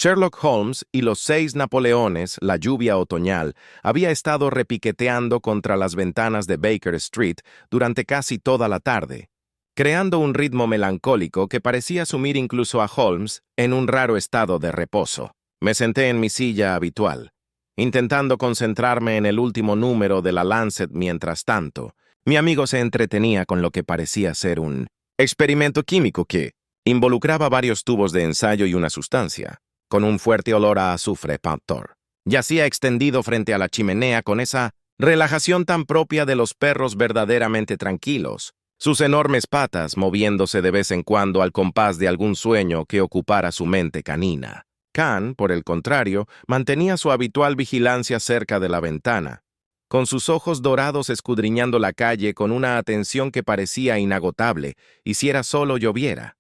Sherlock Holmes y los 6 Napoleones, la lluvia otoñal, había estado repiqueteando contra las ventanas de Baker Street durante casi toda la tarde, creando un ritmo melancólico que parecía sumir incluso a Holmes en un raro estado de reposo. Me senté en mi silla habitual, intentando concentrarme en el último número de la Lancet mientras tanto. Mi amigo se entretenía con lo que parecía ser un experimento químico que involucraba varios tubos de ensayo y una sustancia, con un fuerte olor a azufre Pactor. Yacía extendido frente a la chimenea con esa relajación tan propia de los perros verdaderamente tranquilos, sus enormes patas moviéndose de vez en cuando al compás de algún sueño que ocupara su mente canina. Khan, por el contrario, mantenía su habitual vigilancia cerca de la ventana, con sus ojos dorados escudriñando la calle con una atención que parecía inagotable, hiciera solo lloviera.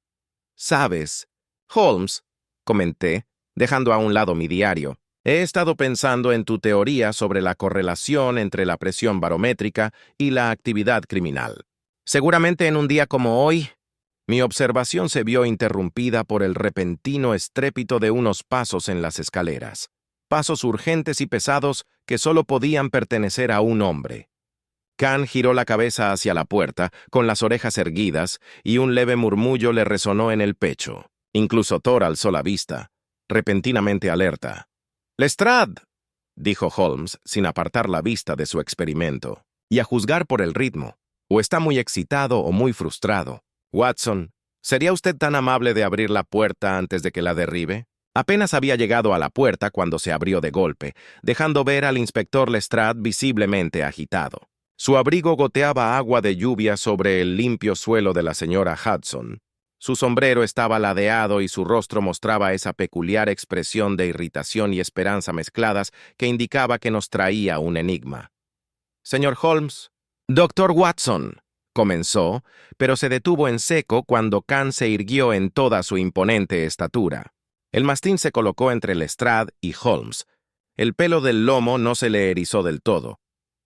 «¿Sabes, Holmes?», comenté, dejando a un lado mi diario. «He estado pensando en tu teoría sobre la correlación entre la presión barométrica y la actividad criminal. Seguramente en un día como hoy, mi observación se vio interrumpida por el repentino estrépito de unos pasos en las escaleras. Pasos urgentes y pesados que solo podían pertenecer a un hombre». Khan giró la cabeza hacia la puerta, con las orejas erguidas, y un leve murmullo le resonó en el pecho. Incluso Thor alzó la vista, repentinamente alerta. «Lestrade», dijo Holmes, sin apartar la vista de su experimento. Y a juzgar por el ritmo, o está muy excitado o muy frustrado. «Watson, ¿sería usted tan amable de abrir la puerta antes de que la derribe?» Apenas había llegado a la puerta cuando se abrió de golpe, dejando ver al inspector Lestrade visiblemente agitado. Su abrigo goteaba agua de lluvia sobre el limpio suelo de la señora Hudson. Su sombrero estaba ladeado y su rostro mostraba esa peculiar expresión de irritación y esperanza mezcladas que indicaba que nos traía un enigma. «Señor Holmes». «Doctor Watson», comenzó, pero se detuvo en seco cuando Khan se irguió en toda su imponente estatura. El mastín se colocó entre Lestrade y Holmes. El pelo del lomo no se le erizó del todo,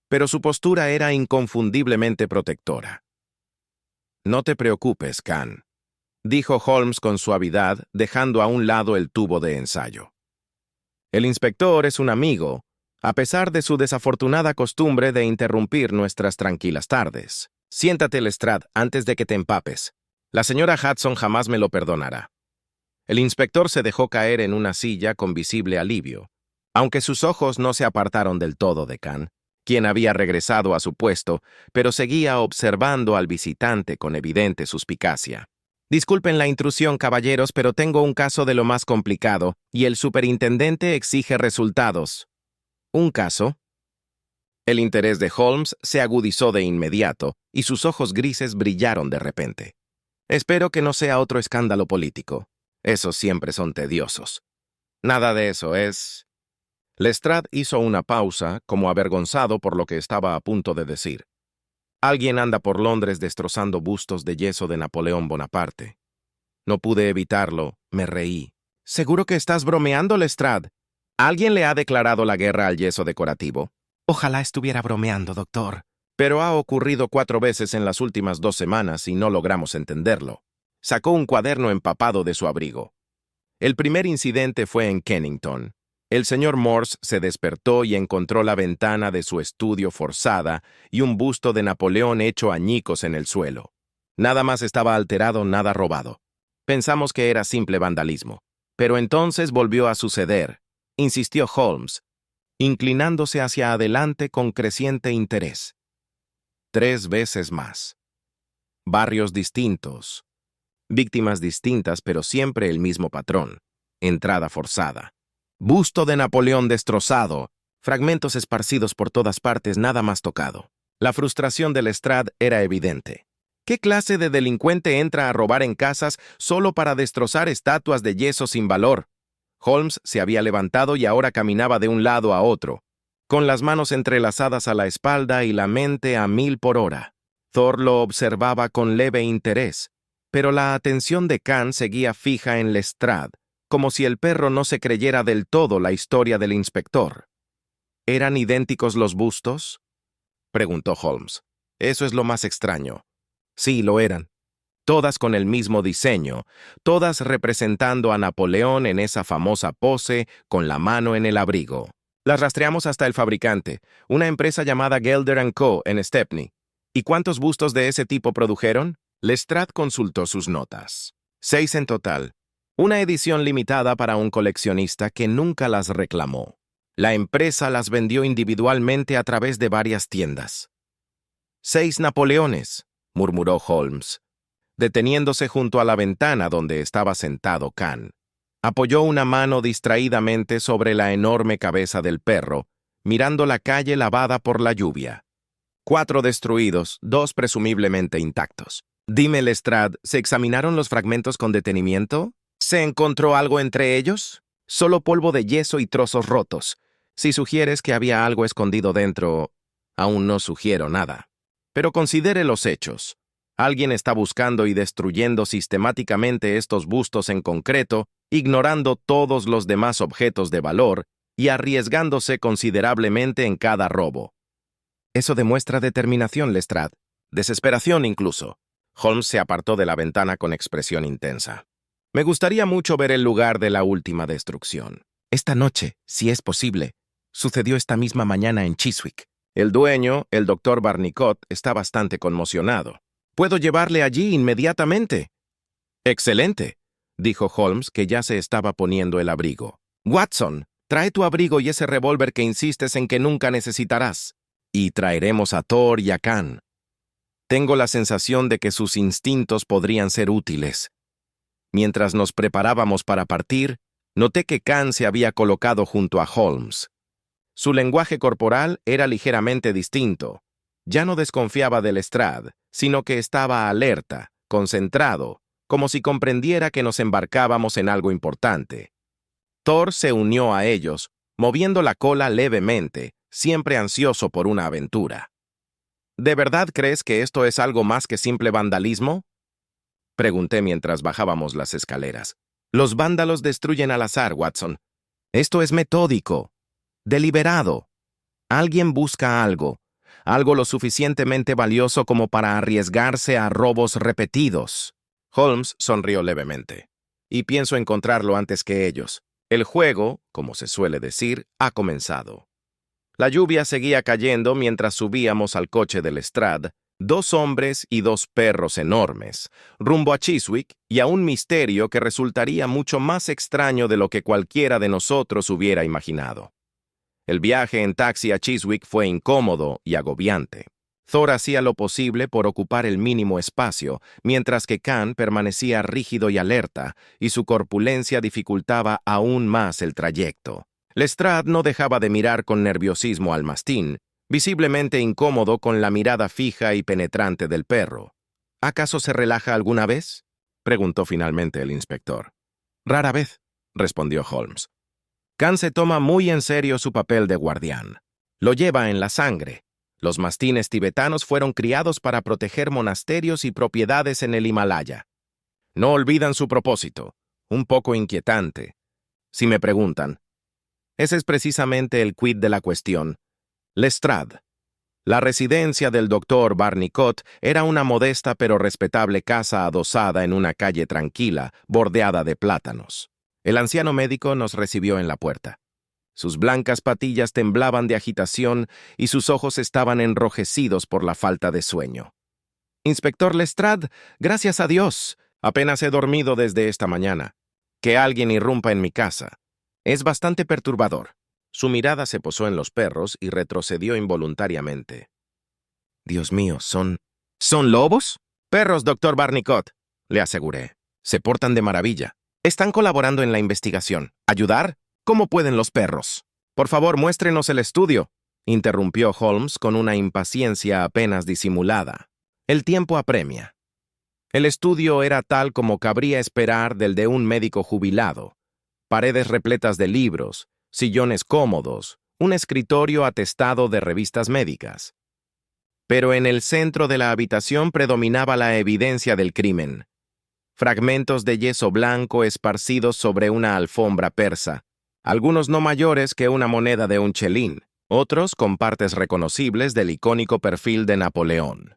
pero su postura era inconfundiblemente protectora. «No te preocupes, Khan», dijo Holmes con suavidad, dejando a un lado el tubo de ensayo. «El inspector es un amigo, a pesar de su desafortunada costumbre de interrumpir nuestras tranquilas tardes. Siéntate, Lestrade, antes de que te empapes. La señora Hudson jamás me lo perdonará». El inspector se dejó caer en una silla con visible alivio, aunque sus ojos no se apartaron del todo de Khan, quien había regresado a su puesto, pero seguía observando al visitante con evidente suspicacia. «Disculpen la intrusión, caballeros, pero tengo un caso de lo más complicado, y el superintendente exige resultados». «¿Un caso?». El interés de Holmes se agudizó de inmediato, y sus ojos grises brillaron de repente. «Espero que no sea otro escándalo político. Esos siempre son tediosos». «Nada de eso es...». Lestrade hizo una pausa, como avergonzado por lo que estaba a punto de decir. «Alguien anda por Londres destrozando bustos de yeso de Napoleón Bonaparte». No pude evitarlo, me reí. «¿Seguro que estás bromeando, Lestrade? ¿Alguien le ha declarado la guerra al yeso decorativo?» «Ojalá estuviera bromeando, doctor». «Pero ha ocurrido 4 veces en las últimas 2 semanas y no logramos entenderlo». Sacó un cuaderno empapado de su abrigo. El primer incidente fue en Kennington. El señor Morse se despertó y encontró la ventana de su estudio forzada y un busto de Napoleón hecho añicos en el suelo. Nada más estaba alterado, nada robado. Pensamos que era simple vandalismo. Pero entonces volvió a suceder, insistió Holmes, inclinándose hacia adelante con creciente interés. 3 veces más. Barrios distintos. Víctimas distintas, pero siempre el mismo patrón. Entrada forzada. Busto de Napoleón destrozado. Fragmentos esparcidos por todas partes, nada más tocado. La frustración de Lestrade era evidente. ¿Qué clase de delincuente entra a robar en casas solo para destrozar estatuas de yeso sin valor? Holmes se había levantado y ahora caminaba de un lado a otro, con las manos entrelazadas a la espalda y la mente a 1000 por hora. Thor lo observaba con leve interés, pero la atención de Khan seguía fija en Lestrade, como si el perro no se creyera del todo la historia del inspector. ¿Eran idénticos los bustos?, preguntó Holmes. Eso es lo más extraño. Sí, lo eran. todas con el mismo diseño, todas representando a Napoleón en esa famosa pose con la mano en el abrigo. Las rastreamos hasta el fabricante, una empresa llamada Gelder Co. en Stepney. ¿Y cuántos bustos de ese tipo produjeron? Lestrade consultó sus notas. 6 en total. Una edición limitada para un coleccionista que nunca las reclamó. La empresa las vendió individualmente a través de varias tiendas. 6 Napoleones, murmuró Holmes, deteniéndose junto a la ventana donde estaba sentado Khan. Apoyó una mano distraídamente sobre la enorme cabeza del perro, mirando la calle lavada por la lluvia. 4 destruidos, 2 presumiblemente intactos. Dime, Lestrade, ¿se examinaron los fragmentos con detenimiento? ¿Se encontró algo entre ellos? Solo polvo de yeso y trozos rotos. Si sugieres que había algo escondido dentro, aún no sugiero nada. Pero considere los hechos. Alguien está buscando y destruyendo sistemáticamente estos bustos en concreto, ignorando todos los demás objetos de valor y arriesgándose considerablemente en cada robo. Eso demuestra determinación, Lestrade. Desesperación incluso. Holmes se apartó de la ventana con expresión intensa. Me gustaría mucho ver el lugar de la última destrucción. Esta noche, si es posible, sucedió esta misma mañana en Chiswick. El dueño, el doctor Barnicot, está bastante conmocionado. «Puedo llevarle allí inmediatamente». «Excelente», dijo Holmes, que ya se estaba poniendo el abrigo. «Watson, trae tu abrigo y ese revólver que insistes en que nunca necesitarás. Y traeremos a Thor y a Khan. Tengo la sensación de que sus instintos podrían ser útiles». Mientras nos preparábamos para partir, noté que Khan se había colocado junto a Holmes. Su lenguaje corporal era ligeramente distinto. Ya no desconfiaba de Lestrade, sino que estaba alerta, concentrado, como si comprendiera que nos embarcábamos en algo importante. Thor se unió a ellos, moviendo la cola levemente, siempre ansioso por una aventura. ¿De verdad crees que esto es algo más que simple vandalismo?, pregunté mientras bajábamos las escaleras. Los vándalos destruyen al azar, Watson. Esto es metódico, deliberado. Alguien busca algo lo suficientemente valioso como para arriesgarse a robos repetidos. Holmes sonrió levemente. Y pienso encontrarlo antes que ellos. El juego, como se suele decir, ha comenzado. La lluvia seguía cayendo mientras subíamos al coche de Lestrade, 2 hombres y 2 perros enormes, rumbo a Chiswick y a un misterio que resultaría mucho más extraño de lo que cualquiera de nosotros hubiera imaginado. El viaje en taxi a Chiswick fue incómodo y agobiante. Thor hacía lo posible por ocupar el mínimo espacio, mientras que Khan permanecía rígido y alerta, y su corpulencia dificultaba aún más el trayecto. Lestrade no dejaba de mirar con nerviosismo al mastín, visiblemente incómodo con la mirada fija y penetrante del perro. ¿Acaso se relaja alguna vez?, preguntó finalmente el inspector. Rara vez, respondió Holmes. Khan se toma muy en serio su papel de guardián. Lo lleva en la sangre. Los mastines tibetanos fueron criados para proteger monasterios y propiedades en el Himalaya. No olvidan su propósito, un poco inquietante. Si me preguntan, ese es precisamente el quid de la cuestión. Lestrade. La residencia del doctor Barnicot era una modesta pero respetable casa adosada en una calle tranquila, bordeada de plátanos. El anciano médico nos recibió en la puerta. Sus blancas patillas temblaban de agitación y sus ojos estaban enrojecidos por la falta de sueño. «Inspector Lestrade, gracias a Dios. Apenas he dormido desde esta mañana. Que alguien irrumpa en mi casa. Es bastante perturbador». Su mirada se posó en los perros y retrocedió involuntariamente. «Dios mío, ¿son lobos?» «Perros, doctor Barnicot», le aseguré. «Se portan de maravilla. Están colaborando en la investigación. ¿Ayudar? ¿Cómo pueden los perros?» «Por favor, muéstrenos el estudio», interrumpió Holmes con una impaciencia apenas disimulada. El tiempo apremia. El estudio era tal como cabría esperar del de un médico jubilado. Paredes repletas de libros, sillones cómodos, un escritorio atestado de revistas médicas. Pero en el centro de la habitación predominaba la evidencia del crimen. Fragmentos de yeso blanco esparcidos sobre una alfombra persa, algunos no mayores que una moneda de un chelín, otros con partes reconocibles del icónico perfil de Napoleón.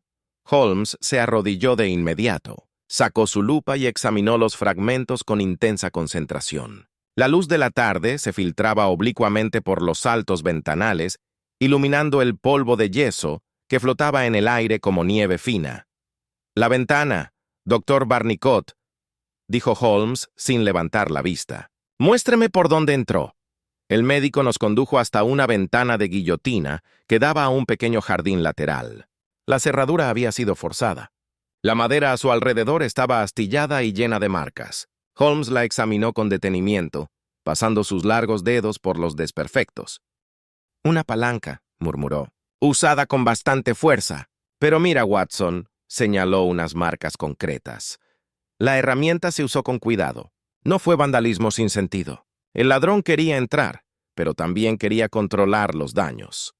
Holmes se arrodilló de inmediato. Sacó su lupa y examinó los fragmentos con intensa concentración. La luz de la tarde se filtraba oblicuamente por los altos ventanales, iluminando el polvo de yeso que flotaba en el aire como nieve fina. «La ventana, doctor Barnicot», dijo Holmes sin levantar la vista. «Muéstreme por dónde entró». El médico nos condujo hasta una ventana de guillotina que daba a un pequeño jardín lateral. La cerradura había sido forzada. La madera a su alrededor estaba astillada y llena de marcas. Holmes la examinó con detenimiento, pasando sus largos dedos por los desperfectos. «Una palanca», murmuró, «usada con bastante fuerza. Pero mira, Watson», señaló unas marcas concretas. «La herramienta se usó con cuidado. No fue vandalismo sin sentido. El ladrón quería entrar, pero también quería controlar los daños».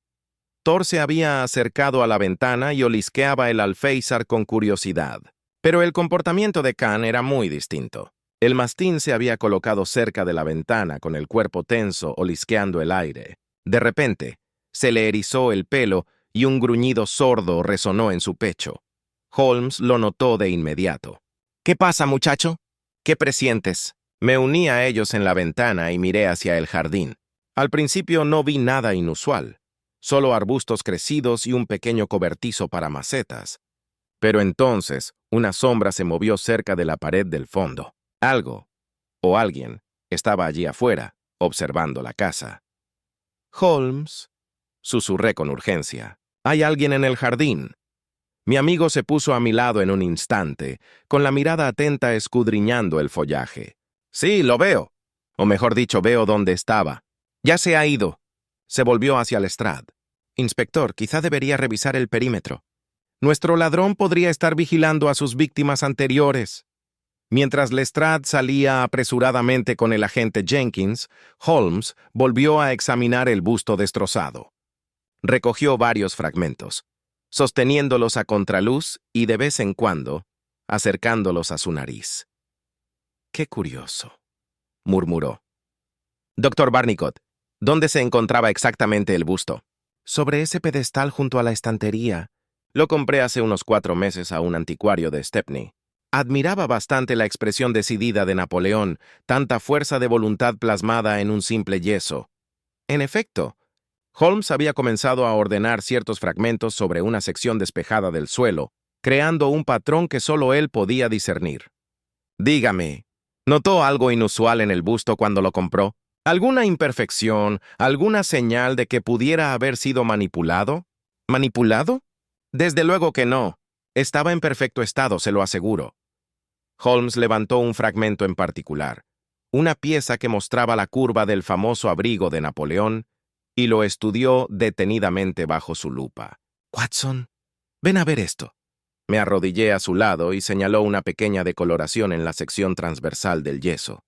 Thor se había acercado a la ventana y olisqueaba el alféizar con curiosidad. Pero el comportamiento de Khan era muy distinto. El mastín se había colocado cerca de la ventana con el cuerpo tenso, olisqueando el aire. De repente, se le erizó el pelo y un gruñido sordo resonó en su pecho. Holmes lo notó de inmediato. «¿Qué pasa, muchacho? ¿Qué presientes?» Me uní a ellos en la ventana y miré hacia el jardín. Al principio no vi nada inusual, solo arbustos crecidos y un pequeño cobertizo para macetas. Pero entonces, una sombra se movió cerca de la pared del fondo. Algo, o alguien, estaba allí afuera, observando la casa. «Holmes», susurré con urgencia, «hay alguien en el jardín». Mi amigo se puso a mi lado en un instante, con la mirada atenta escudriñando el follaje. «Sí, lo veo. O mejor dicho, veo dónde estaba. Ya se ha ido». Se volvió hacia Lestrade. «Inspector, quizá debería revisar el perímetro. Nuestro ladrón podría estar vigilando a sus víctimas anteriores». Mientras Lestrade salía apresuradamente con el agente Jenkins, Holmes volvió a examinar el busto destrozado. Recogió varios fragmentos, sosteniéndolos a contraluz y de vez en cuando acercándolos a su nariz. «Qué curioso», murmuró. «Doctor Barnicot, ¿dónde se encontraba exactamente el busto?» «Sobre ese pedestal junto a la estantería. Lo compré hace unos 4 meses a un anticuario de Stepney. Admiraba bastante la expresión decidida de Napoleón, tanta fuerza de voluntad plasmada en un simple yeso. En efecto, Holmes había comenzado a ordenar ciertos fragmentos sobre una sección despejada del suelo, creando un patrón que solo él podía discernir. «Dígame, ¿notó algo inusual en el busto cuando lo compró? ¿Alguna imperfección, alguna señal de que pudiera haber sido manipulado?» «¿Manipulado? Desde luego que no. Estaba en perfecto estado, se lo aseguro». Holmes levantó un fragmento en particular, una pieza que mostraba la curva del famoso abrigo de Napoleón, y lo estudió detenidamente bajo su lupa. «Watson, ven a ver esto». Me arrodillé a su lado y señaló una pequeña decoloración en la sección transversal del yeso.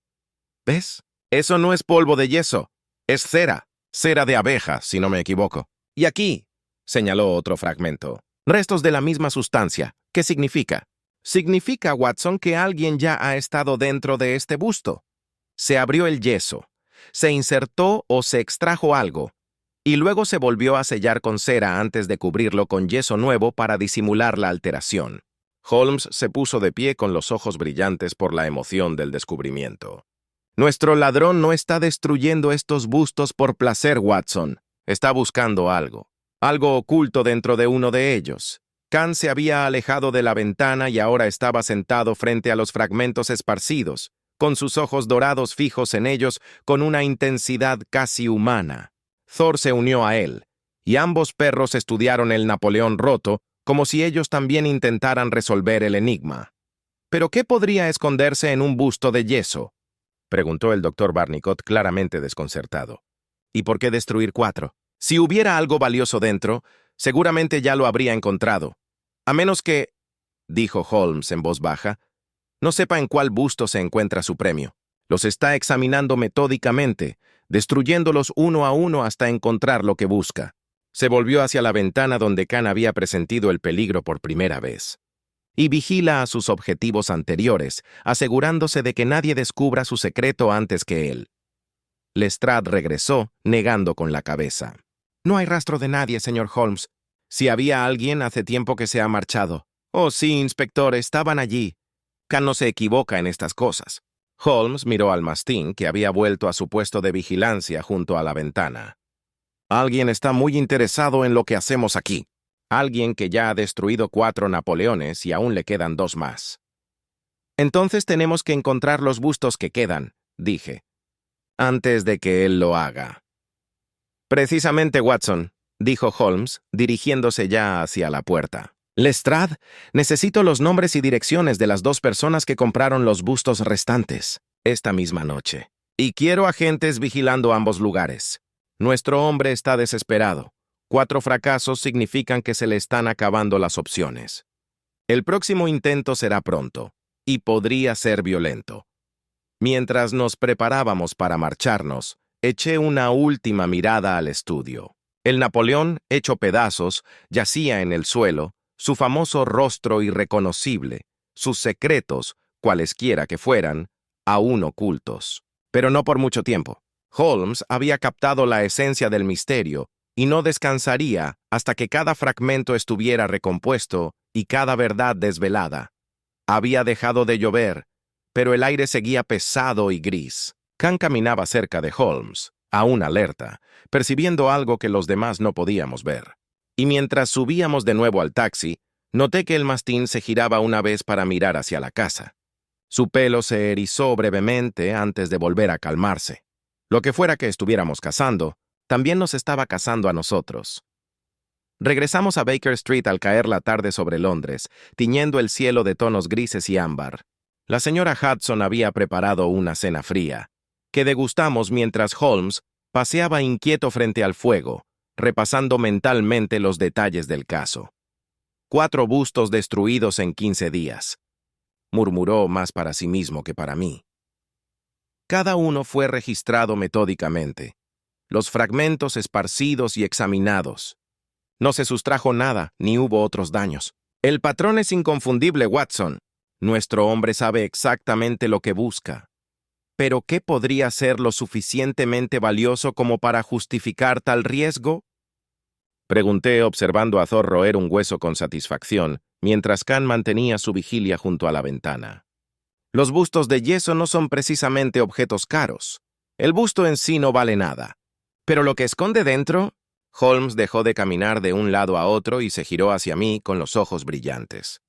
«¿Ves? Eso no es polvo de yeso, es cera, cera de abeja, si no me equivoco. Y aquí», señaló otro fragmento, «restos de la misma sustancia. ¿Qué significa?» «Significa, Watson, que alguien ya ha estado dentro de este busto. Se abrió el yeso, se insertó o se extrajo algo, y luego se volvió a sellar con cera antes de cubrirlo con yeso nuevo para disimular la alteración». Holmes se puso de pie con los ojos brillantes por la emoción del descubrimiento. «Nuestro ladrón no está destruyendo estos bustos por placer, Watson. Está buscando algo oculto dentro de uno de ellos». Khan se había alejado de la ventana y ahora estaba sentado frente a los fragmentos esparcidos, con sus ojos dorados fijos en ellos con una intensidad casi humana. Thor se unió a él, y ambos perros estudiaron el Napoleón roto como si ellos también intentaran resolver el enigma. «¿Pero qué podría esconderse en un busto de yeso?», preguntó el doctor Barnicot claramente desconcertado. «¿Y por qué destruir 4? Si hubiera algo valioso dentro, seguramente ya lo habría encontrado. A menos que», dijo Holmes en voz baja, «no sepa en cuál busto se encuentra su premio. Los está examinando metódicamente, destruyéndolos uno a uno hasta encontrar lo que busca». Se volvió hacia la ventana donde Khan había presentido el peligro por primera vez. «Y vigila a sus objetivos anteriores, asegurándose de que nadie descubra su secreto antes que él». Lestrade regresó, negando con la cabeza. «No hay rastro de nadie, señor Holmes. Si había alguien, hace tiempo que se ha marchado». «Oh, sí, inspector, estaban allí. Khan no se equivoca en estas cosas. Holmes miró al mastín, que había vuelto a su puesto de vigilancia junto a la ventana. Alguien está muy interesado en lo que hacemos aquí. Alguien que ya ha destruido 4 Napoleones y aún le quedan 2 más. Entonces tenemos que encontrar los bustos que quedan, dije, antes de que él lo haga. Precisamente, Watson, dijo Holmes, dirigiéndose ya hacia la puerta. Lestrade, necesito los nombres y direcciones de las 2 personas que compraron los bustos restantes esta misma noche. Y quiero agentes vigilando ambos lugares. Nuestro hombre está desesperado. 4 fracasos significan que se le están acabando las opciones. El próximo intento será pronto, y podría ser violento. Mientras nos preparábamos para marcharnos, eché una última mirada al estudio. El Napoleón, hecho pedazos, yacía en el suelo, su famoso rostro irreconocible, sus secretos, cualesquiera que fueran, aún ocultos. Pero no por mucho tiempo. Holmes había captado la esencia del misterio y no descansaría hasta que cada fragmento estuviera recompuesto y cada verdad desvelada. Había dejado de llover, pero el aire seguía pesado y gris. Khan caminaba cerca de Holmes, aún alerta, percibiendo algo que los demás no podíamos ver. Y mientras subíamos de nuevo al taxi, noté que el mastín se giraba una vez para mirar hacia la casa. Su pelo se erizó brevemente antes de volver a calmarse. Lo que fuera que estuviéramos cazando, también nos estaba cazando a nosotros. Regresamos a Baker Street al caer la tarde sobre Londres, tiñendo el cielo de tonos grises y ámbar. La señora Hudson había preparado una cena fría, que degustamos mientras Holmes paseaba inquieto frente al fuego, repasando mentalmente los detalles del caso. 4 bustos destruidos en 15 días. Murmuró más para sí mismo que para mí. Cada uno fue registrado metódicamente, los fragmentos esparcidos y examinados. No se sustrajo nada, ni hubo otros daños. El patrón es inconfundible, Watson. Nuestro hombre sabe exactamente lo que busca. ¿Pero qué podría ser lo suficientemente valioso como para justificar tal riesgo? Pregunté, observando a Thor roer un hueso con satisfacción, mientras Khan mantenía su vigilia junto a la ventana. Los bustos de yeso no son precisamente objetos caros. El busto en sí no vale nada. Pero lo que esconde dentro... Holmes dejó de caminar de un lado a otro y se giró hacia mí con los ojos brillantes.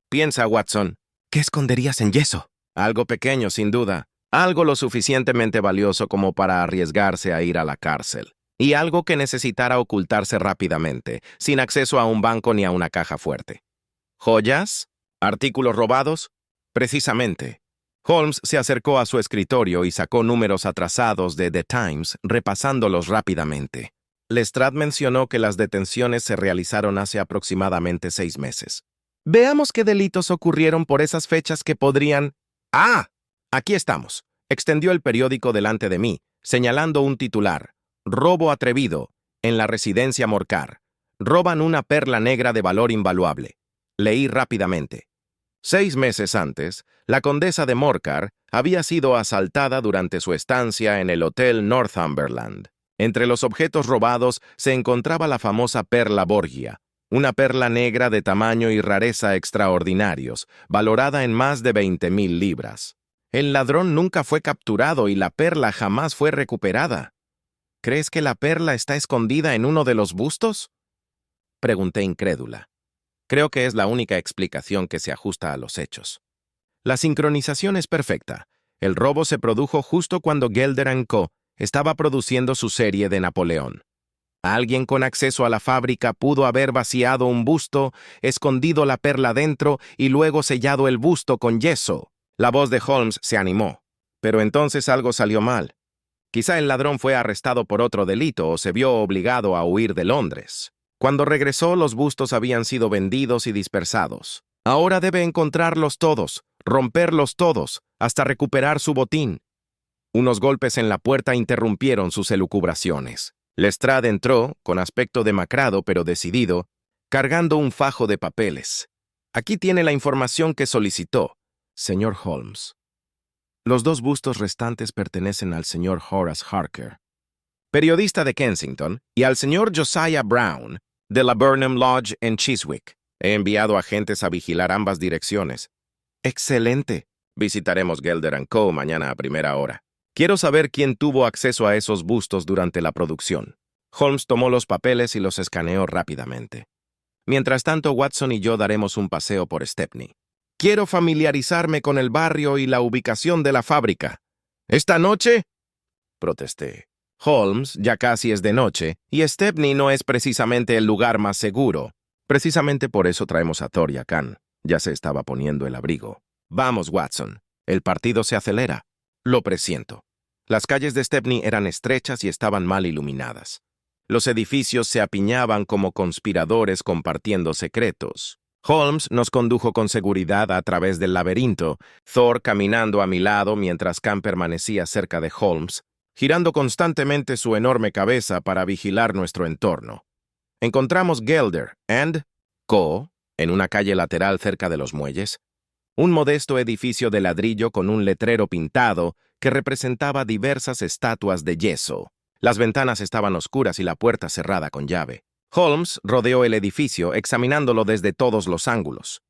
Piensa, Watson, ¿qué esconderías en yeso? Algo pequeño, sin duda. Algo lo suficientemente valioso como para arriesgarse a ir a la cárcel. Y algo que necesitara ocultarse rápidamente, sin acceso a un banco ni a una caja fuerte. ¿Joyas? ¿Artículos robados? Precisamente. Holmes se acercó a su escritorio y sacó números atrasados de The Times, repasándolos rápidamente. Lestrade mencionó que las detenciones se realizaron hace aproximadamente 6 meses. Veamos qué delitos ocurrieron por esas fechas que podrían... ¡Ah! Aquí estamos. Extendió el periódico delante de mí, señalando un titular. Robo atrevido, en la residencia Morcar. Roban una perla negra de valor invaluable. Leí rápidamente. 6 meses antes, la condesa de Morcar había sido asaltada durante su estancia en el Hotel Northumberland. Entre los objetos robados se encontraba la famosa perla Borgia, una perla negra de tamaño y rareza extraordinarios, valorada en más de 20,000 libras. El ladrón nunca fue capturado y la perla jamás fue recuperada. ¿Crees que la perla está escondida en uno de los bustos? Pregunté incrédula. Creo que es la única explicación que se ajusta a los hechos. La sincronización es perfecta. El robo se produjo justo cuando Gelder & Co. estaba produciendo su serie de Napoleón. Alguien con acceso a la fábrica pudo haber vaciado un busto, escondido la perla dentro y luego sellado el busto con yeso. La voz de Holmes se animó. Pero entonces algo salió mal. Quizá el ladrón fue arrestado por otro delito o se vio obligado a huir de Londres. Cuando regresó, los bustos habían sido vendidos y dispersados. Ahora debe encontrarlos todos, romperlos todos, hasta recuperar su botín. Unos golpes en la puerta interrumpieron sus elucubraciones. Lestrade entró, con aspecto demacrado pero decidido, cargando un fajo de papeles. Aquí tiene la información que solicitó, señor Holmes. Los 2 bustos restantes pertenecen al señor Horace Harker, periodista de Kensington, y al señor Josiah Brown, de la Burnham Lodge en Chiswick. He enviado agentes a vigilar ambas direcciones. Excelente. Visitaremos Gelder & Co. mañana a primera hora. Quiero saber quién tuvo acceso a esos bustos durante la producción. Holmes tomó los papeles y los escaneó rápidamente. Mientras tanto, Watson y yo daremos un paseo por Stepney. Quiero familiarizarme con el barrio y la ubicación de la fábrica. ¿Esta noche? Protesté. Holmes, ya casi es de noche, y Stepney no es precisamente el lugar más seguro. Precisamente por eso traemos a Thor y a Khan. Ya se estaba poniendo el abrigo. Vamos, Watson. El partido se acelera. Lo presiento. Las calles de Stepney eran estrechas y estaban mal iluminadas. Los edificios se apiñaban como conspiradores compartiendo secretos. Holmes nos condujo con seguridad a través del laberinto, Thor caminando a mi lado mientras Khan permanecía cerca de Holmes, girando constantemente su enorme cabeza para vigilar nuestro entorno. Encontramos Gelder & Co. en una calle lateral cerca de los muelles, un modesto edificio de ladrillo con un letrero pintado que representaba diversas estatuas de yeso. Las ventanas estaban oscuras y la puerta cerrada con llave. Holmes rodeó el edificio, examinándolo desde todos los ángulos.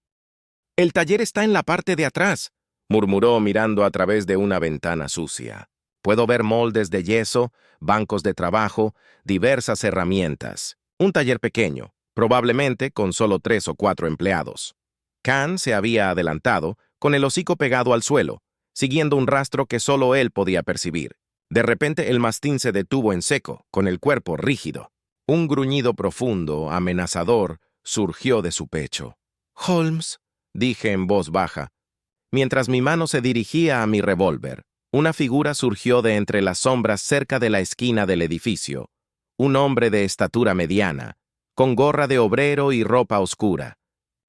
«El taller está en la parte de atrás», murmuró mirando a través de una ventana sucia. «Puedo ver moldes de yeso, bancos de trabajo, diversas herramientas. Un taller pequeño, probablemente con solo 3 o 4 empleados». Khan se había adelantado, con el hocico pegado al suelo, siguiendo un rastro que solo él podía percibir. De repente el mastín se detuvo en seco, con el cuerpo rígido. Un gruñido profundo, amenazador, surgió de su pecho. «Holmes», dije en voz baja. Mientras mi mano se dirigía a mi revólver, una figura surgió de entre las sombras cerca de la esquina del edificio. Un hombre de estatura mediana, con gorra de obrero y ropa oscura.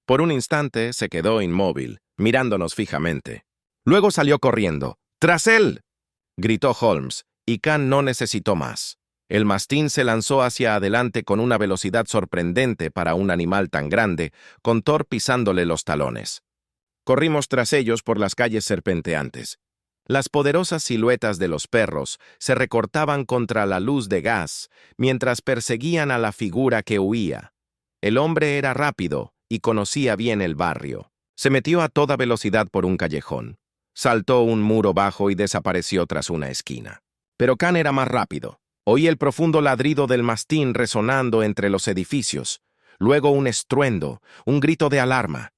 Por un instante se quedó inmóvil, mirándonos fijamente. Luego salió corriendo. «¡Tras él!», gritó Holmes, y Khan no necesitó más. El mastín se lanzó hacia adelante con una velocidad sorprendente para un animal tan grande, con Thor pisándole los talones. Corrimos tras ellos por las calles serpenteantes. Las poderosas siluetas de los perros se recortaban contra la luz de gas mientras perseguían a la figura que huía. El hombre era rápido y conocía bien el barrio. Se metió a toda velocidad por un callejón. Saltó un muro bajo y desapareció tras una esquina. Pero Khan era más rápido. Oí el profundo ladrido del mastín resonando entre los edificios. Luego un estruendo, un grito de alarma.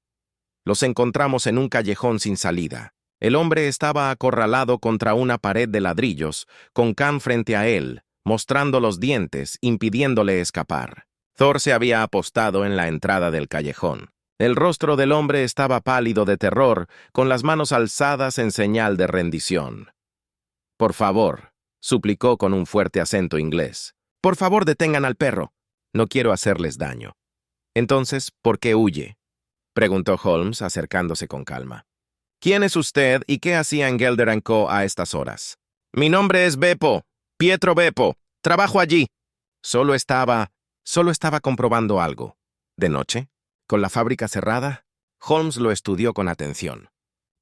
Los encontramos en un callejón sin salida. El hombre estaba acorralado contra una pared de ladrillos, con Khan frente a él, mostrando los dientes, impidiéndole escapar. Thor se había apostado en la entrada del callejón. El rostro del hombre estaba pálido de terror, con las manos alzadas en señal de rendición. «Por favor», suplicó con un fuerte acento inglés. «Por favor, detengan al perro. No quiero hacerles daño». «Entonces, ¿por qué huye?», preguntó Holmes, acercándose con calma. «¿Quién es usted y qué hacía en Gelder & Co. a estas horas?» «Mi nombre es Beppo, Pietro Beppo. Trabajo allí». Solo estaba comprobando algo. ¿De noche? ¿Con la fábrica cerrada? Holmes lo estudió con atención.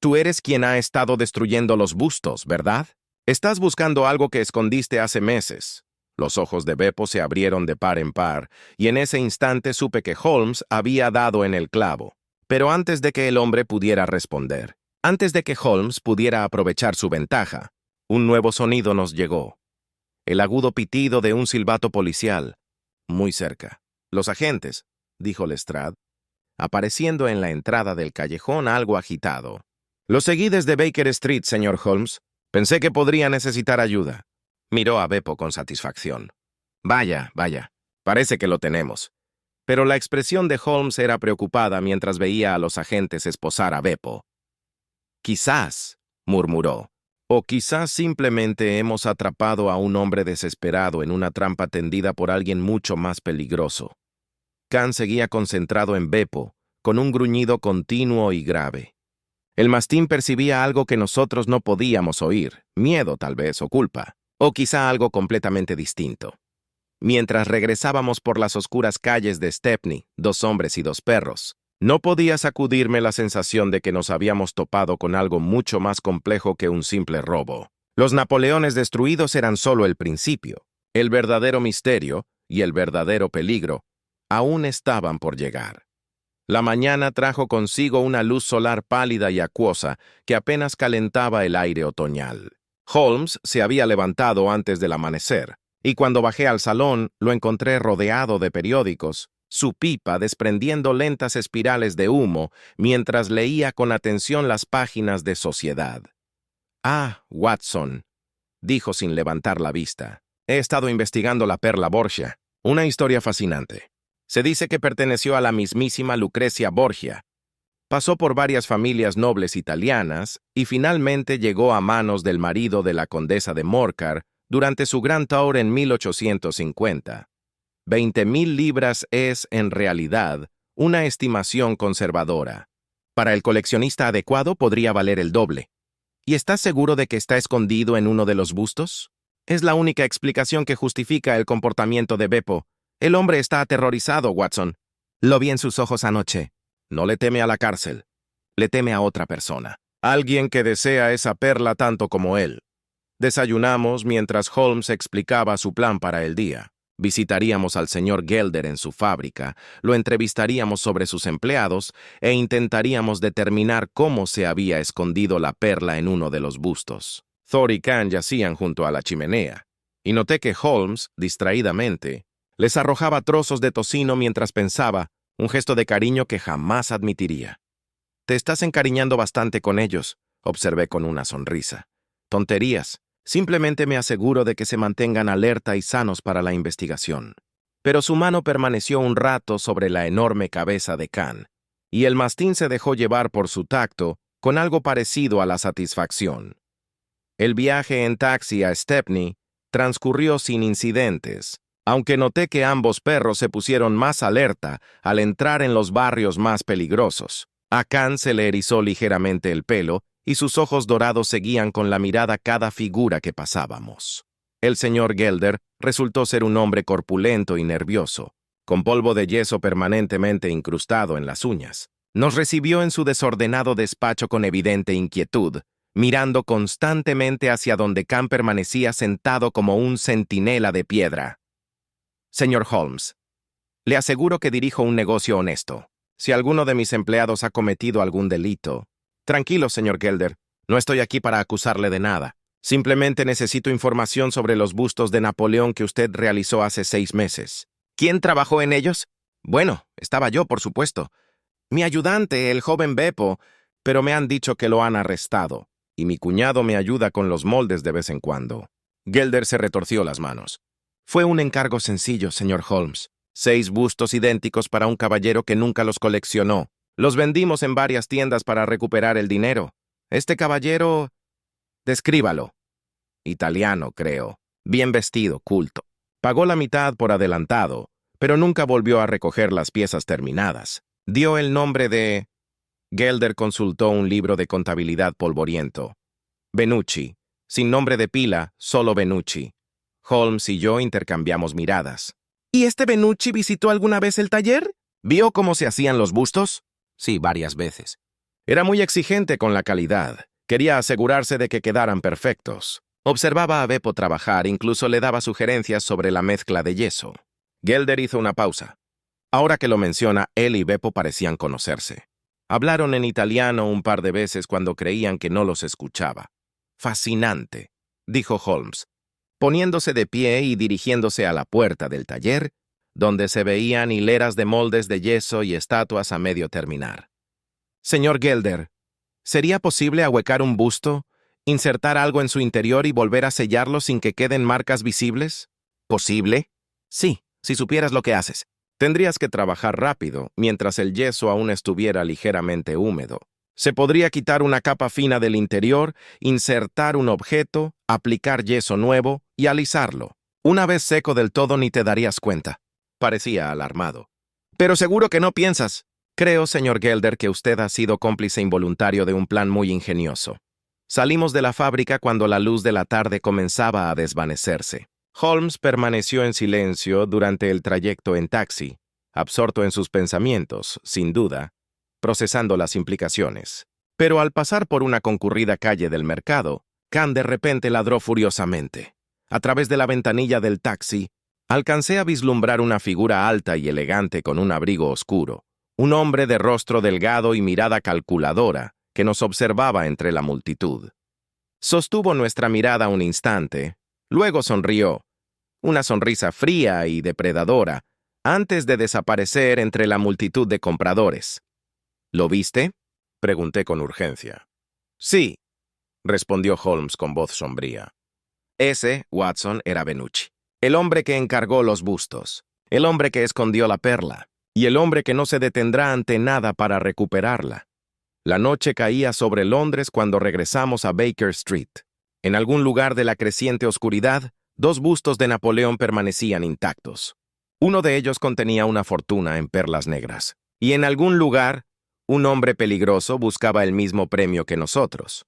«Tú eres quien ha estado destruyendo los bustos, ¿verdad? Estás buscando algo que escondiste hace meses». Los ojos de Beppo se abrieron de par en par, y en ese instante supe que Holmes había dado en el clavo. Pero antes de que el hombre pudiera responder, antes de que Holmes pudiera aprovechar su ventaja, un nuevo sonido nos llegó. El agudo pitido de un silbato policial. Muy cerca. «Los agentes», dijo Lestrade, apareciendo en la entrada del callejón algo agitado. «Lo seguí desde Baker Street, señor Holmes. Pensé que podría necesitar ayuda». Miró a Beppo con satisfacción. «Vaya, parece que lo tenemos». Pero la expresión de Holmes era preocupada mientras veía a los agentes esposar a Beppo. «Quizás», murmuró, «o quizás simplemente hemos atrapado a un hombre desesperado en una trampa tendida por alguien mucho más peligroso». Khan seguía concentrado en Beppo, con un gruñido continuo y grave. El mastín percibía algo que nosotros no podíamos oír, miedo tal vez, o culpa, o quizá algo completamente distinto. Mientras regresábamos por las oscuras calles de Stepney, 2 hombres y 2 perros, no podía sacudirme la sensación de que nos habíamos topado con algo mucho más complejo que un simple robo. Los Napoleones destruidos eran solo el principio. El verdadero misterio y el verdadero peligro aún estaban por llegar. La mañana trajo consigo una luz solar pálida y acuosa que apenas calentaba el aire otoñal. Holmes se había levantado antes del amanecer, y cuando bajé al salón lo encontré rodeado de periódicos, su pipa desprendiendo lentas espirales de humo mientras leía con atención las páginas de Sociedad. «Ah, Watson», dijo sin levantar la vista. «He estado investigando la perla Borgia. Una historia fascinante. Se dice que perteneció a la mismísima Lucrecia Borgia. Pasó por varias familias nobles italianas y finalmente llegó a manos del marido de la condesa de Morcar durante su gran tour en 1850. 20,000 libras es, en realidad, una estimación conservadora. Para el coleccionista adecuado podría valer el doble. ¿Y estás seguro de que está escondido en uno de los bustos? Es la única explicación que justifica el comportamiento de Beppo. El hombre está aterrorizado, Watson. Lo vi en sus ojos anoche. No le teme a la cárcel. Le teme a otra persona. Alguien que desea esa perla tanto como él. Desayunamos mientras Holmes explicaba su plan para el día. Visitaríamos al señor Gelder en su fábrica, lo entrevistaríamos sobre sus empleados e intentaríamos determinar cómo se había escondido la perla en uno de los bustos. Thor y Khan yacían junto a la chimenea, y noté que Holmes, distraídamente, les arrojaba trozos de tocino mientras pensaba, un gesto de cariño que jamás admitiría. «Te estás encariñando bastante con ellos», observé con una sonrisa. «Tonterías. Simplemente me aseguro de que se mantengan alerta y sanos para la investigación». Pero su mano permaneció un rato sobre la enorme cabeza de Khan, y el mastín se dejó llevar por su tacto con algo parecido a la satisfacción. El viaje en taxi a Stepney transcurrió sin incidentes, aunque noté que ambos perros se pusieron más alerta al entrar en los barrios más peligrosos. A Khan se le erizó ligeramente el pelo y sus ojos dorados seguían con la mirada cada figura que pasábamos. El señor Gelder resultó ser un hombre corpulento y nervioso, con polvo de yeso permanentemente incrustado en las uñas. Nos recibió en su desordenado despacho con evidente inquietud, mirando constantemente hacia donde Khan permanecía sentado como un centinela de piedra. «Señor Holmes, le aseguro que dirijo un negocio honesto. Si alguno de mis empleados ha cometido algún delito...» «Tranquilo, señor Gelder, no estoy aquí para acusarle de nada. Simplemente necesito información sobre los bustos de Napoleón que usted realizó hace 6 meses. ¿Quién trabajó en ellos? Bueno, estaba yo, por supuesto. Mi ayudante, el joven Beppo, pero me han dicho que lo han arrestado, y mi cuñado me ayuda con los moldes de vez en cuando». Gelder se retorció las manos. «Fue un encargo sencillo, señor Holmes. 6 bustos idénticos para un caballero que nunca los coleccionó. Los vendimos en varias tiendas para recuperar el dinero. Este caballero... Descríbalo. Italiano, creo. Bien vestido, culto. Pagó la mitad por adelantado, pero nunca volvió a recoger las piezas terminadas. Dio el nombre de...» Gelder consultó un libro de contabilidad polvoriento. «Benucci. Sin nombre de pila, solo Benucci». Holmes y yo intercambiamos miradas. «¿Y este Benucci visitó alguna vez el taller? ¿Vio cómo se hacían los bustos?» «Sí, varias veces. Era muy exigente con la calidad. Quería asegurarse de que quedaran perfectos. Observaba a Beppo trabajar, incluso le daba sugerencias sobre la mezcla de yeso». Gelder hizo una pausa. Ahora que lo menciona, él y Beppo parecían conocerse. Hablaron en italiano un par de veces cuando creían que no los escuchaba. «Fascinante», dijo Holmes, poniéndose de pie y dirigiéndose a la puerta del taller, donde se veían hileras de moldes de yeso y estatuas a medio terminar. «Señor Gelder, ¿sería posible ahuecar un busto, insertar algo en su interior y volver a sellarlo sin que queden marcas visibles?» «¿Posible?» «Sí, si supieras lo que haces. Tendrías que trabajar rápido, mientras el yeso aún estuviera ligeramente húmedo. Se podría quitar una capa fina del interior, insertar un objeto, aplicar yeso nuevo y alisarlo. Una vez seco del todo ni te darías cuenta». Parecía alarmado. «Pero seguro que no piensas». «Creo, señor Gelder, que usted ha sido cómplice involuntario de un plan muy ingenioso». Salimos de la fábrica cuando la luz de la tarde comenzaba a desvanecerse. Holmes permaneció en silencio durante el trayecto en taxi, absorto en sus pensamientos, sin duda, procesando las implicaciones. Pero al pasar por una concurrida calle del mercado, Khan de repente ladró furiosamente. A través de la ventanilla del taxi, alcancé a vislumbrar una figura alta y elegante con un abrigo oscuro, un hombre de rostro delgado y mirada calculadora que nos observaba entre la multitud. Sostuvo nuestra mirada un instante, luego sonrió, una sonrisa fría y depredadora, antes de desaparecer entre la multitud de compradores. ¿Lo viste?, pregunté con urgencia. Sí, respondió Holmes con voz sombría. Ese, Watson, era Benucci, el hombre que encargó los bustos, el hombre que escondió la perla, y el hombre que no se detendrá ante nada para recuperarla. La noche caía sobre Londres cuando regresamos a Baker Street. En algún lugar de la creciente oscuridad, 2 bustos de Napoleón permanecían intactos. Uno de ellos contenía una fortuna en perlas negras. Y en algún lugar, un hombre peligroso buscaba el mismo premio que nosotros.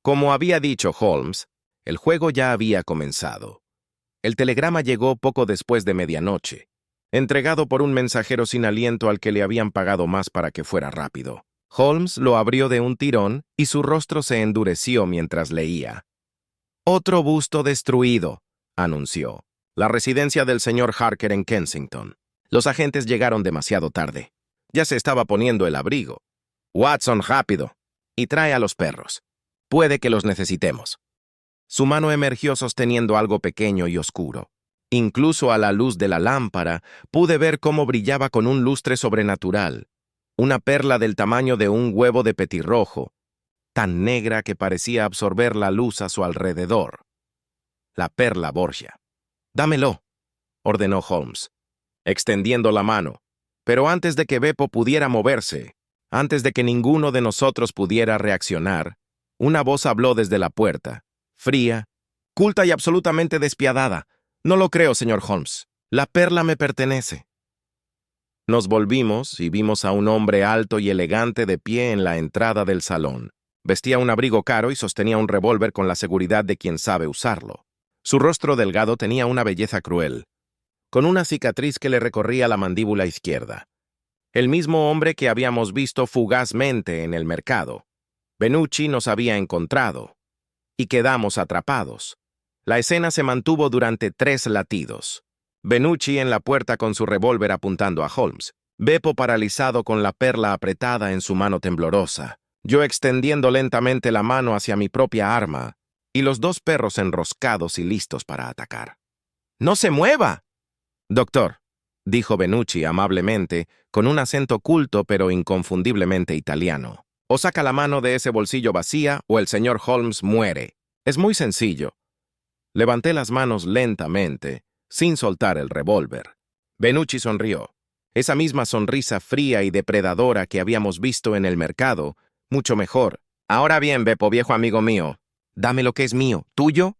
Como había dicho Holmes, el juego ya había comenzado. El telegrama llegó poco después de medianoche, entregado por un mensajero sin aliento al que le habían pagado más para que fuera rápido. Holmes lo abrió de un tirón y su rostro se endureció mientras leía. «Otro busto destruido», anunció. «La residencia del señor Harker en Kensington. Los agentes llegaron demasiado tarde. Ya se estaba poniendo el abrigo. Watson, rápido. Y trae a los perros. Puede que los necesitemos». Su mano emergió sosteniendo algo pequeño y oscuro. Incluso a la luz de la lámpara pude ver cómo brillaba con un lustre sobrenatural. Una perla del tamaño de un huevo de petirrojo, tan negra que parecía absorber la luz a su alrededor. La perla Borgia. «Dámelo», ordenó Holmes, extendiendo la mano. Pero antes de que Beppo pudiera moverse, antes de que ninguno de nosotros pudiera reaccionar, una voz habló desde la puerta, fría, culta y absolutamente despiadada. «No lo creo, señor Holmes. La perla me pertenece». Nos volvimos y vimos a un hombre alto y elegante de pie en la entrada del salón. Vestía un abrigo caro y sostenía un revólver con la seguridad de quien sabe usarlo. Su rostro delgado tenía una belleza cruel, con una cicatriz que le recorría la mandíbula izquierda. El mismo hombre que habíamos visto fugazmente en el mercado. Benucci nos había encontrado, y quedamos atrapados. La escena se mantuvo durante 3 latidos. Benucci en la puerta con su revólver apuntando a Holmes. Beppo paralizado con la perla apretada en su mano temblorosa. Yo extendiendo lentamente la mano hacia mi propia arma, y los 2 perros enroscados y listos para atacar. «¡No se mueva!» «Doctor», dijo Benucci amablemente, con un acento culto pero inconfundiblemente italiano. «O saca la mano de ese bolsillo vacía o el señor Holmes muere. Es muy sencillo». Levanté las manos lentamente, sin soltar el revólver. Benucci sonrió. Esa misma sonrisa fría y depredadora que habíamos visto en el mercado, mucho mejor. «Ahora bien, Beppo, viejo amigo mío, dame lo que es mío. ¿Tuyo?»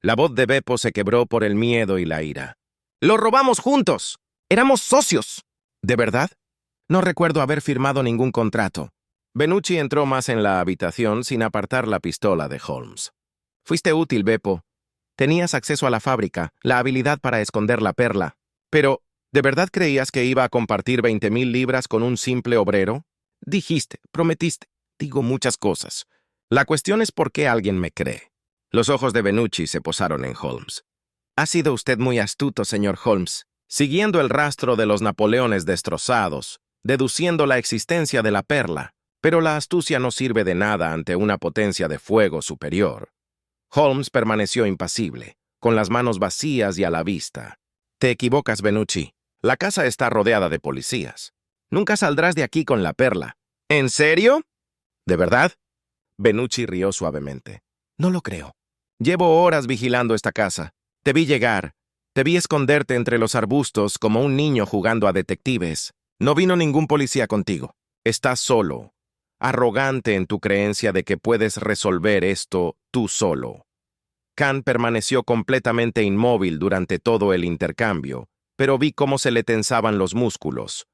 La voz de Beppo se quebró por el miedo y la ira. «¡Lo robamos juntos! ¡Éramos socios!» «¿De verdad? No recuerdo haber firmado ningún contrato». Benucci entró más en la habitación sin apartar la pistola de Holmes. «Fuiste útil, Beppo. Tenías acceso a la fábrica, la habilidad para esconder la perla. Pero, ¿de verdad creías que iba a compartir 20,000 libras con un simple obrero? Dijiste, prometiste, digo muchas cosas. La cuestión es por qué alguien me cree». Los ojos de Benucci se posaron en Holmes. «Ha sido usted muy astuto, señor Holmes, siguiendo el rastro de los Napoleones destrozados, deduciendo la existencia de la perla. Pero la astucia no sirve de nada ante una potencia de fuego superior». Holmes permaneció impasible, con las manos vacías y a la vista. «Te equivocas, Benucci. La casa está rodeada de policías. Nunca saldrás de aquí con la perla». «¿En serio?» «¿De verdad?» Benucci rió suavemente. «No lo creo. Llevo horas vigilando esta casa. Te vi llegar. Te vi esconderte entre los arbustos como un niño jugando a detectives. No vino ningún policía contigo. Estás solo, arrogante en tu creencia de que puedes resolver esto tú solo». Khan permaneció completamente inmóvil durante todo el intercambio, pero vi cómo se le tensaban los músculos.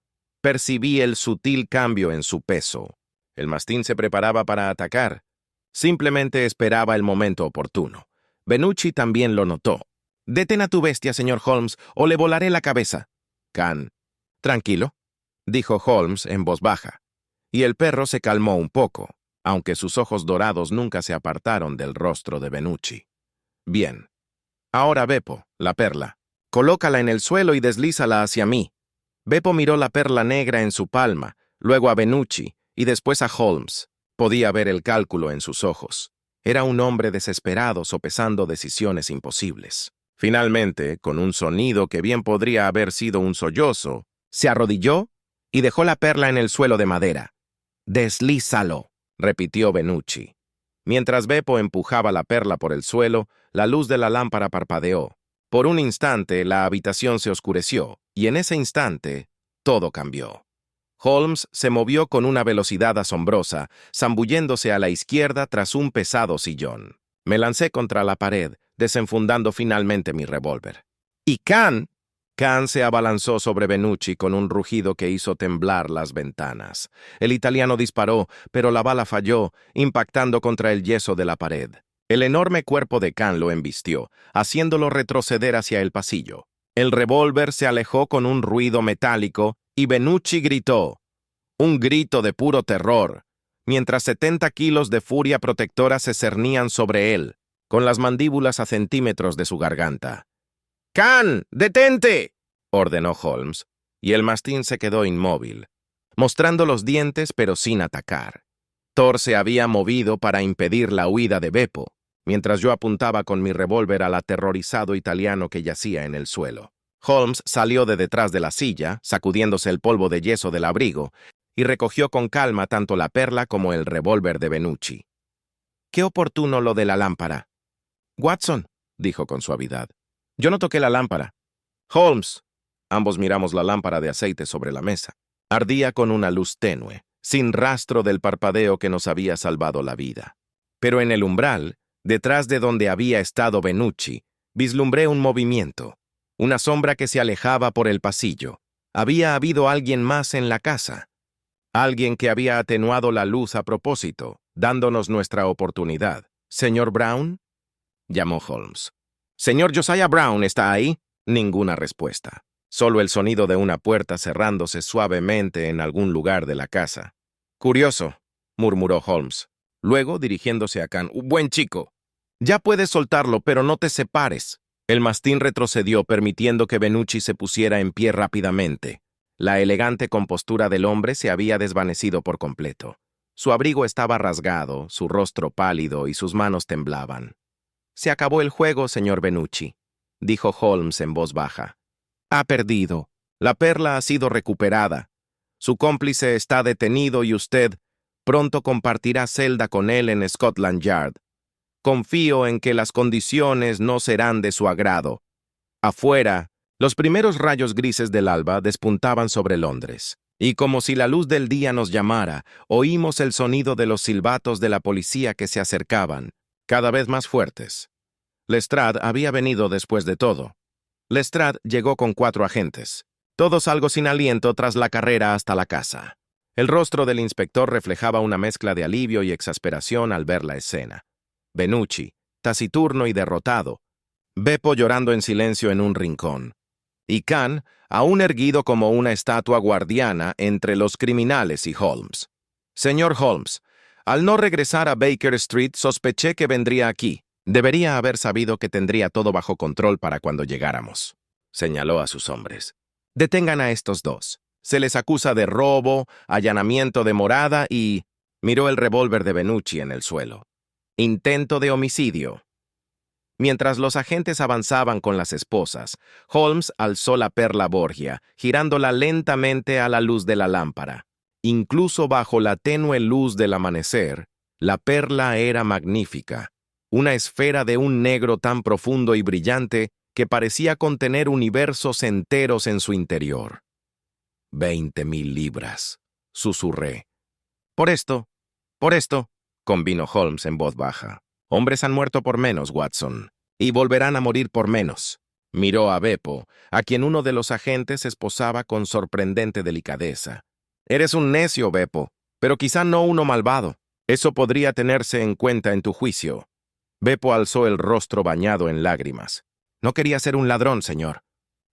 Percibí el sutil cambio en su peso. El mastín se preparaba para atacar. Simplemente esperaba el momento oportuno. Benucci también lo notó. «Detén a tu bestia, señor Holmes, o le volaré la cabeza». Khan: «Tranquilo», dijo Holmes en voz baja. Y el perro se calmó un poco, aunque sus ojos dorados nunca se apartaron del rostro de Benucci. «Bien. Ahora, Beppo, la perla. Colócala en el suelo y deslízala hacia mí». Beppo miró la perla negra en su palma, luego a Benucci y después a Holmes. Podía ver el cálculo en sus ojos. Era un hombre desesperado sopesando decisiones imposibles. Finalmente, con un sonido que bien podría haber sido un sollozo, se arrodilló y dejó la perla en el suelo de madera. «Deslízalo», repitió Benucci. Mientras Beppo empujaba la perla por el suelo, la luz de la lámpara parpadeó. Por un instante, la habitación se oscureció, y en ese instante, todo cambió. Holmes se movió con una velocidad asombrosa, zambulléndose a la izquierda tras un pesado sillón. Me lancé contra la pared, desenfundando finalmente mi revólver. ¡Y Khan! Khan se abalanzó sobre Benucci con un rugido que hizo temblar las ventanas. El italiano disparó, pero la bala falló, impactando contra el yeso de la pared. El enorme cuerpo de Khan lo embistió, haciéndolo retroceder hacia el pasillo. El revólver se alejó con un ruido metálico y Benucci gritó. Un grito de puro terror, mientras 70 kilos de furia protectora se cernían sobre él, con las mandíbulas a centímetros de su garganta. «¡Khan, detente!», ordenó Holmes, y el mastín se quedó inmóvil, mostrando los dientes pero sin atacar. Thor se había movido para impedir la huida de Beppo, mientras yo apuntaba con mi revólver al aterrorizado italiano que yacía en el suelo. Holmes salió de detrás de la silla, sacudiéndose el polvo de yeso del abrigo, y recogió con calma tanto la perla como el revólver de Benucci. «Qué oportuno lo de la lámpara». «Watson», dijo con suavidad, «yo no toqué la lámpara». «Holmes». Ambos miramos la lámpara de aceite sobre la mesa. Ardía con una luz tenue, sin rastro del parpadeo que nos había salvado la vida. Pero en el umbral, detrás de donde había estado Benucci, vislumbré un movimiento, una sombra que se alejaba por el pasillo. Había habido alguien más en la casa. Alguien que había atenuado la luz a propósito, dándonos nuestra oportunidad. «¿Señor Brown?», llamó Holmes. «¿Señor Josiah Brown está ahí?» Ninguna respuesta. Solo el sonido de una puerta cerrándose suavemente en algún lugar de la casa. «Curioso», murmuró Holmes. Luego, dirigiéndose a Khan, «Buen chico. Ya puedes soltarlo, pero no te separes». El mastín retrocedió, permitiendo que Benucci se pusiera en pie rápidamente. La elegante compostura del hombre se había desvanecido por completo. Su abrigo estaba rasgado, su rostro pálido y sus manos temblaban. «Se acabó el juego, señor Benucci», dijo Holmes en voz baja. «Ha perdido. La perla ha sido recuperada. Su cómplice está detenido y usted pronto compartirá celda con él en Scotland Yard. Confío en que las condiciones no serán de su agrado». Afuera, los primeros rayos grises del alba despuntaban sobre Londres, y como si la luz del día nos llamara, oímos el sonido de los silbatos de la policía que se acercaban, cada vez más fuertes. Lestrade había venido después de todo. Lestrade llegó con 4 agentes, todos algo sin aliento tras la carrera hasta la casa. El rostro del inspector reflejaba una mezcla de alivio y exasperación al ver la escena. Benucci, taciturno y derrotado. Beppo llorando en silencio en un rincón. Y Khan, aún erguido como una estatua guardiana entre los criminales y Holmes. «Señor Holmes, al no regresar a Baker Street sospeché que vendría aquí. Debería haber sabido que tendría todo bajo control para cuando llegáramos», señaló a sus hombres. «Detengan a estos 2. Se les acusa de robo, allanamiento de morada y...» Miró el revólver de Benucci en el suelo. «Intento de homicidio». Mientras los agentes avanzaban con las esposas, Holmes alzó la perla Borgia, girándola lentamente a la luz de la lámpara. Incluso bajo la tenue luz del amanecer, la perla era magnífica. Una esfera de un negro tan profundo y brillante que parecía contener universos enteros en su interior. 20,000 libras, susurré. Por esto, convino Holmes en voz baja. «Hombres han muerto por menos, Watson, y volverán a morir por menos». Miró a Beppo, a quien uno de los agentes esposaba con sorprendente delicadeza. «Eres un necio, Beppo, pero quizá no uno malvado. Eso podría tenerse en cuenta en tu juicio». Beppo alzó el rostro bañado en lágrimas. «No quería ser un ladrón, señor.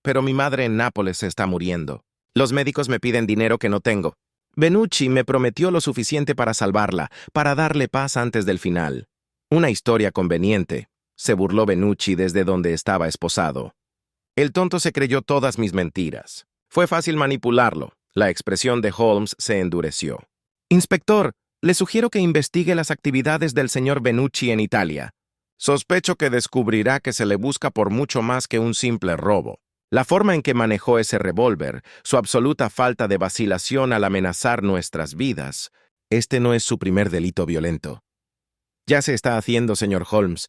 Pero mi madre en Nápoles se está muriendo. Los médicos me piden dinero que no tengo. Benucci me prometió lo suficiente para salvarla, para darle paz antes del final. Una historia conveniente», se burló Benucci desde donde estaba esposado. «El tonto se creyó todas mis mentiras. Fue fácil manipularlo. La expresión de Holmes se endureció. Inspector, le sugiero que investigue las actividades del señor Benucci en Italia. Sospecho que descubrirá que se le busca por mucho más que un simple robo. La forma en que manejó ese revólver, su absoluta falta de vacilación al amenazar nuestras vidas. Este no es su primer delito violento. Ya se está haciendo, señor Holmes.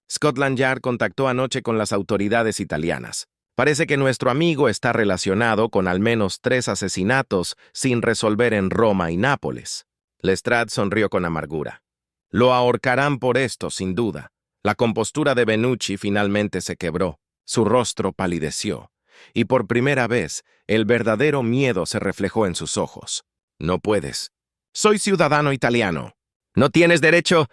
Scotland Yard contactó anoche con las autoridades italianas. Parece que nuestro amigo está relacionado con al menos 3 asesinatos sin resolver en Roma y Nápoles. Lestrade sonrió con amargura. Lo ahorcarán por esto, sin duda. La compostura de Benucci finalmente se quebró. Su rostro palideció. Y por primera vez, el verdadero miedo se reflejó en sus ojos. No puedes. Soy ciudadano italiano. ¿No tienes derecho?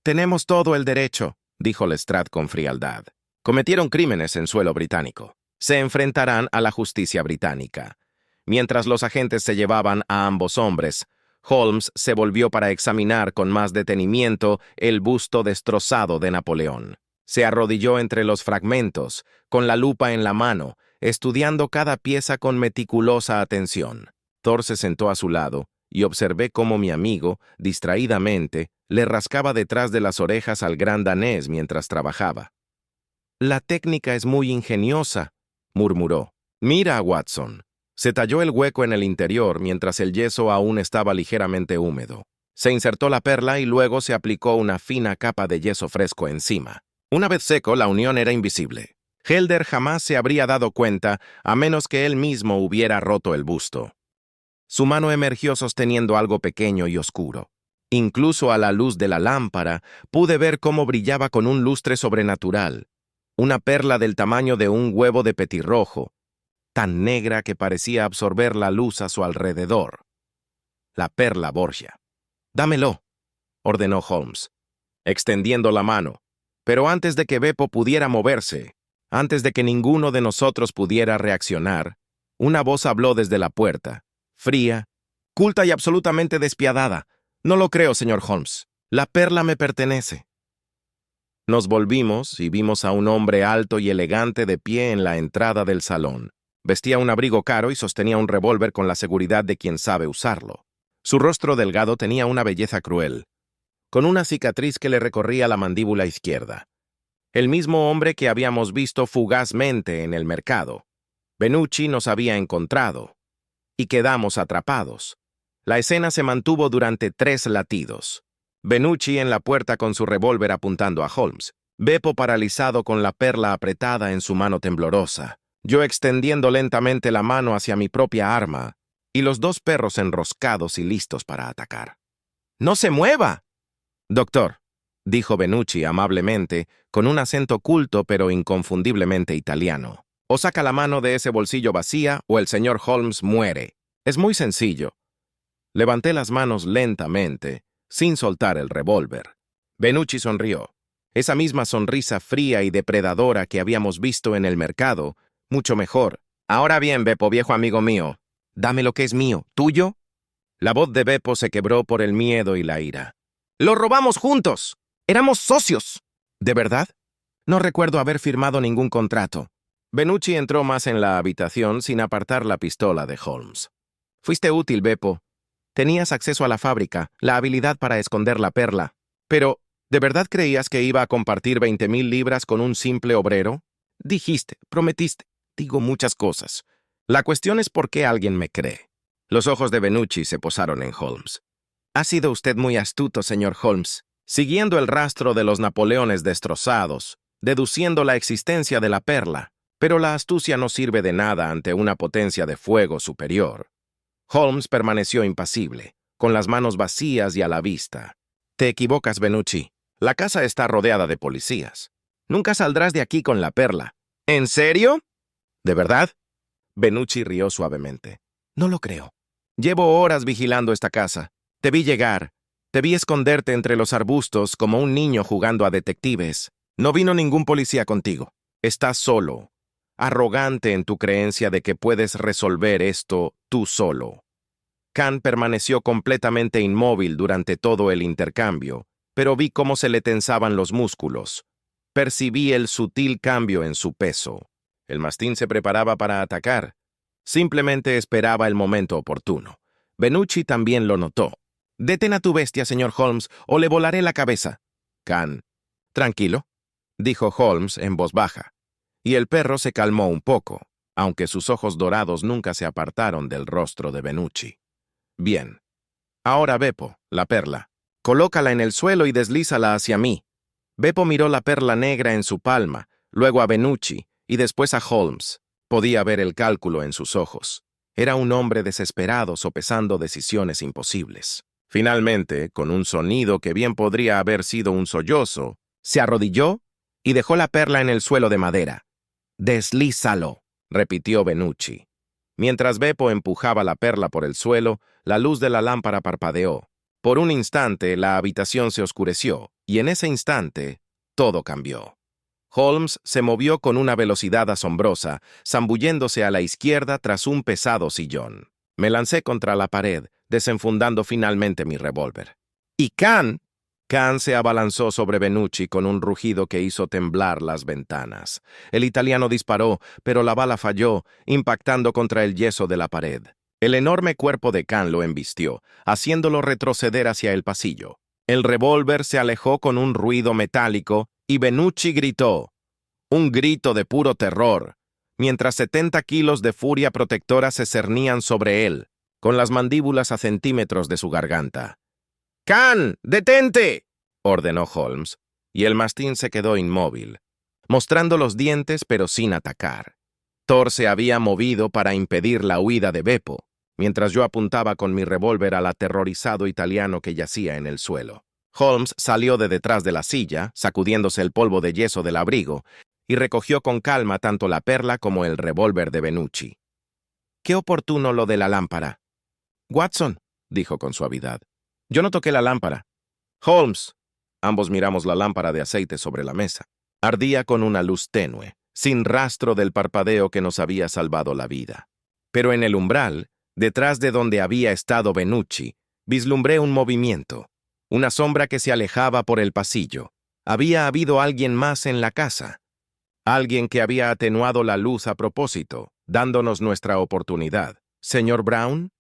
Tenemos todo el derecho, dijo Lestrade con frialdad. Cometieron crímenes en suelo británico. Se enfrentarán a la justicia británica. Mientras los agentes se llevaban a ambos hombres, Holmes se volvió para examinar con más detenimiento el busto destrozado de Napoleón. Se arrodilló entre los fragmentos, con la lupa en la mano, estudiando cada pieza con meticulosa atención. Thor se sentó a su lado y observé cómo mi amigo, distraídamente, le rascaba detrás de las orejas al gran danés mientras trabajaba. «La técnica es muy ingeniosa», murmuró. «Mira, Watson». Se talló el hueco en el interior mientras el yeso aún estaba ligeramente húmedo. Se insertó la perla y luego se aplicó una fina capa de yeso fresco encima. Una vez seco, la unión era invisible. Helder jamás se habría dado cuenta a menos que él mismo hubiera roto el busto. Su mano emergió sosteniendo algo pequeño y oscuro. Incluso a la luz de la lámpara pude ver cómo brillaba con un lustre sobrenatural. Una perla del tamaño de un huevo de petirrojo, tan negra que parecía absorber la luz a su alrededor. La perla Borgia. «Dámelo», ordenó Holmes, extendiendo la mano. Pero antes de que Beppo pudiera moverse, antes de que ninguno de nosotros pudiera reaccionar, una voz habló desde la puerta, fría, culta y absolutamente despiadada. «No lo creo, señor Holmes. La perla me pertenece». Nos volvimos y vimos a un hombre alto y elegante de pie en la entrada del salón. Vestía un abrigo caro y sostenía un revólver con la seguridad de quien sabe usarlo. Su rostro delgado tenía una belleza cruel, con una cicatriz que le recorría la mandíbula izquierda. El mismo hombre que habíamos visto fugazmente en el mercado. Benucci nos había encontrado. Y quedamos atrapados. La escena se mantuvo durante 3 latidos. Benucci en la puerta con su revólver apuntando a Holmes. Beppo paralizado con la perla apretada en su mano temblorosa. Yo extendiendo lentamente la mano hacia mi propia arma, y los 2 perros enroscados y listos para atacar. «¡No se mueva!» «Doctor», dijo Benucci amablemente, con un acento culto pero inconfundiblemente italiano. «O saca la mano de ese bolsillo vacía o el señor Holmes muere. Es muy sencillo». Levanté las manos lentamente, sin soltar el revólver. Benucci sonrió. Esa misma sonrisa fría y depredadora que habíamos visto en el mercado, mucho mejor. «Ahora bien, Beppo, viejo amigo mío, dame lo que es mío, ¿tuyo?» La voz de Beppo se quebró por el miedo y la ira. «¡Lo robamos juntos! ¡Éramos socios!» «¿De verdad? No recuerdo haber firmado ningún contrato». Benucci entró más en la habitación sin apartar la pistola de Holmes. «Fuiste útil, Beppo. Tenías acceso a la fábrica, la habilidad para esconder la perla. Pero, ¿de verdad creías que iba a compartir 20,000 libras con un simple obrero? Dijiste, prometiste, digo muchas cosas. La cuestión es por qué alguien me cree». Los ojos de Benucci se posaron en Holmes. «Ha sido usted muy astuto, señor Holmes, siguiendo el rastro de los Napoleones destrozados, deduciendo la existencia de la perla, pero la astucia no sirve de nada ante una potencia de fuego superior». Holmes permaneció impasible, con las manos vacías y a la vista. «Te equivocas, Benucci. La casa está rodeada de policías. Nunca saldrás de aquí con la perla». «¿En serio? ¿De verdad?» Benucci rió suavemente. «No lo creo. Llevo horas vigilando esta casa. Te vi llegar. Te vi esconderte entre los arbustos como un niño jugando a detectives. No vino ningún policía contigo. Estás solo, arrogante en tu creencia de que puedes resolver esto tú solo». Khan permaneció completamente inmóvil durante todo el intercambio, pero vi cómo se le tensaban los músculos. Percibí el sutil cambio en su peso. El mastín se preparaba para atacar. Simplemente esperaba el momento oportuno. Benucci también lo notó. «Detén a tu bestia, señor Holmes, o le volaré la cabeza». Khan. «Tranquilo», dijo Holmes en voz baja. Y el perro se calmó un poco, aunque sus ojos dorados nunca se apartaron del rostro de Benucci. «Bien. Ahora, Beppo, la perla. Colócala en el suelo y deslízala hacia mí». Beppo miró la perla negra en su palma, luego a Benucci y después a Holmes. Podía ver el cálculo en sus ojos. Era un hombre desesperado sopesando decisiones imposibles. Finalmente, con un sonido que bien podría haber sido un sollozo, se arrodilló y dejó la perla en el suelo de madera. «Deslízalo», repitió Benucci. Mientras Beppo empujaba la perla por el suelo, la luz de la lámpara parpadeó. Por un instante, la habitación se oscureció, y en ese instante, todo cambió. Holmes se movió con una velocidad asombrosa, zambulléndose a la izquierda tras un pesado sillón. Me lancé contra la pared, desenfundando finalmente mi revólver. ¡Y Khan! Khan se abalanzó sobre Benucci con un rugido que hizo temblar las ventanas. El italiano disparó, pero la bala falló, impactando contra el yeso de la pared. El enorme cuerpo de Khan lo embistió, haciéndolo retroceder hacia el pasillo. El revólver se alejó con un ruido metálico y Benucci gritó. Un grito de puro terror, mientras 70 kilos de furia protectora se cernían sobre él, con las mandíbulas a centímetros de su garganta. «¡Khan, detente!», ordenó Holmes, y el mastín se quedó inmóvil, mostrando los dientes pero sin atacar. Thor se había movido para impedir la huida de Beppo, mientras yo apuntaba con mi revólver al aterrorizado italiano que yacía en el suelo. Holmes salió de detrás de la silla, sacudiéndose el polvo de yeso del abrigo, y recogió con calma tanto la perla como el revólver de Benucci. «Qué oportuno lo de la lámpara». «Watson», dijo con suavidad, «yo no toqué la lámpara». «Holmes». Ambos miramos la lámpara de aceite sobre la mesa. Ardía con una luz tenue, sin rastro del parpadeo que nos había salvado la vida. Pero en el umbral, detrás de donde había estado Benucci, vislumbré un movimiento, una sombra que se alejaba por el pasillo. Había habido alguien más en la casa. Alguien que había atenuado la luz a propósito, dándonos nuestra oportunidad. «¿Señor Brown?»,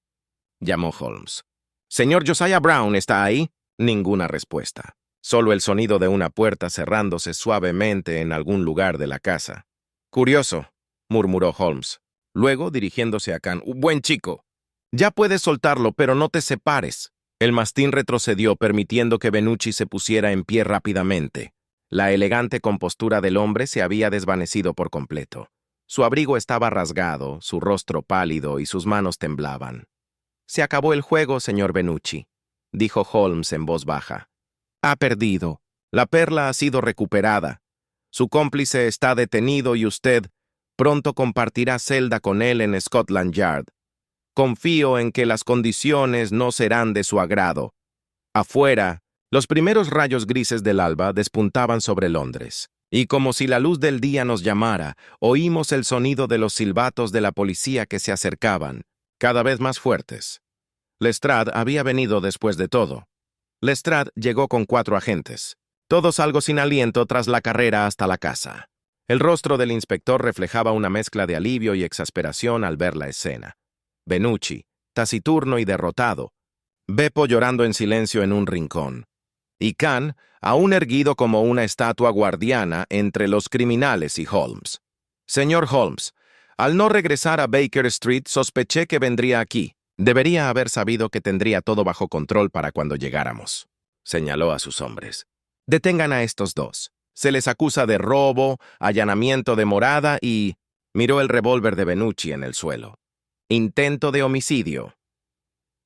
llamó Holmes. «¿Señor Josiah Brown está ahí?» Ninguna respuesta. Solo el sonido de una puerta cerrándose suavemente en algún lugar de la casa. «Curioso», murmuró Holmes. Luego, dirigiéndose a Khan, «Buen chico. Ya puedes soltarlo, pero no te separes». El mastín retrocedió, permitiendo que Benucci se pusiera en pie rápidamente. La elegante compostura del hombre se había desvanecido por completo. Su abrigo estaba rasgado, su rostro pálido y sus manos temblaban. «Se acabó el juego, señor Benucci», dijo Holmes en voz baja. «Ha perdido. La perla ha sido recuperada. Su cómplice está detenido y usted pronto compartirá celda con él en Scotland Yard. Confío en que las condiciones no serán de su agrado». Afuera, los primeros rayos grises del alba despuntaban sobre Londres, y como si la luz del día nos llamara, oímos el sonido de los silbatos de la policía que se acercaban, cada vez más fuertes. Lestrade había venido después de todo. Lestrade llegó con 4 agentes, todos algo sin aliento tras la carrera hasta la casa. El rostro del inspector reflejaba una mezcla de alivio y exasperación al ver la escena. Benucci, taciturno y derrotado. Beppo llorando en silencio en un rincón. Y Khan, aún erguido como una estatua guardiana entre los criminales y Holmes. «Señor Holmes, al no regresar a Baker Street sospeché que vendría aquí. Debería haber sabido que tendría todo bajo control para cuando llegáramos», señaló a sus hombres. «Detengan a estos 2. Se les acusa de robo, allanamiento de morada y...» Miró el revólver de Benucci en el suelo. «Intento de homicidio».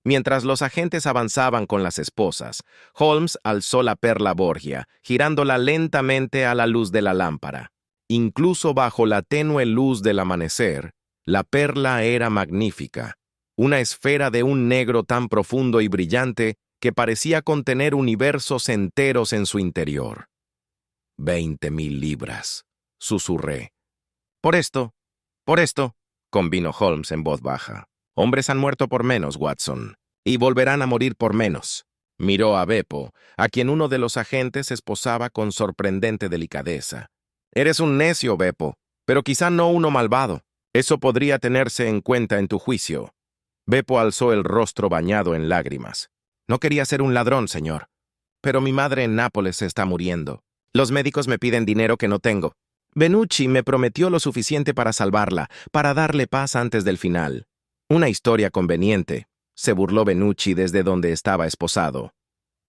Mientras los agentes avanzaban con las esposas, Holmes alzó la perla Borgia, girándola lentamente a la luz de la lámpara. Incluso bajo la tenue luz del amanecer, la perla era magnífica. Una esfera de un negro tan profundo y brillante que parecía contener universos enteros en su interior. 20,000 libras, susurré. Por esto, convino Holmes en voz baja. «Hombres han muerto por menos, Watson, y volverán a morir por menos». Miró a Beppo, a quien uno de los agentes esposaba con sorprendente delicadeza. «Eres un necio, Beppo, pero quizá no uno malvado. Eso podría tenerse en cuenta en tu juicio. Beppo alzó el rostro bañado en lágrimas. No quería ser un ladrón, señor. Pero mi madre en Nápoles se está muriendo. Los médicos me piden dinero que no tengo. Benucci me prometió lo suficiente para salvarla, para darle paz antes del final. Una historia conveniente, se burló Benucci desde donde estaba esposado.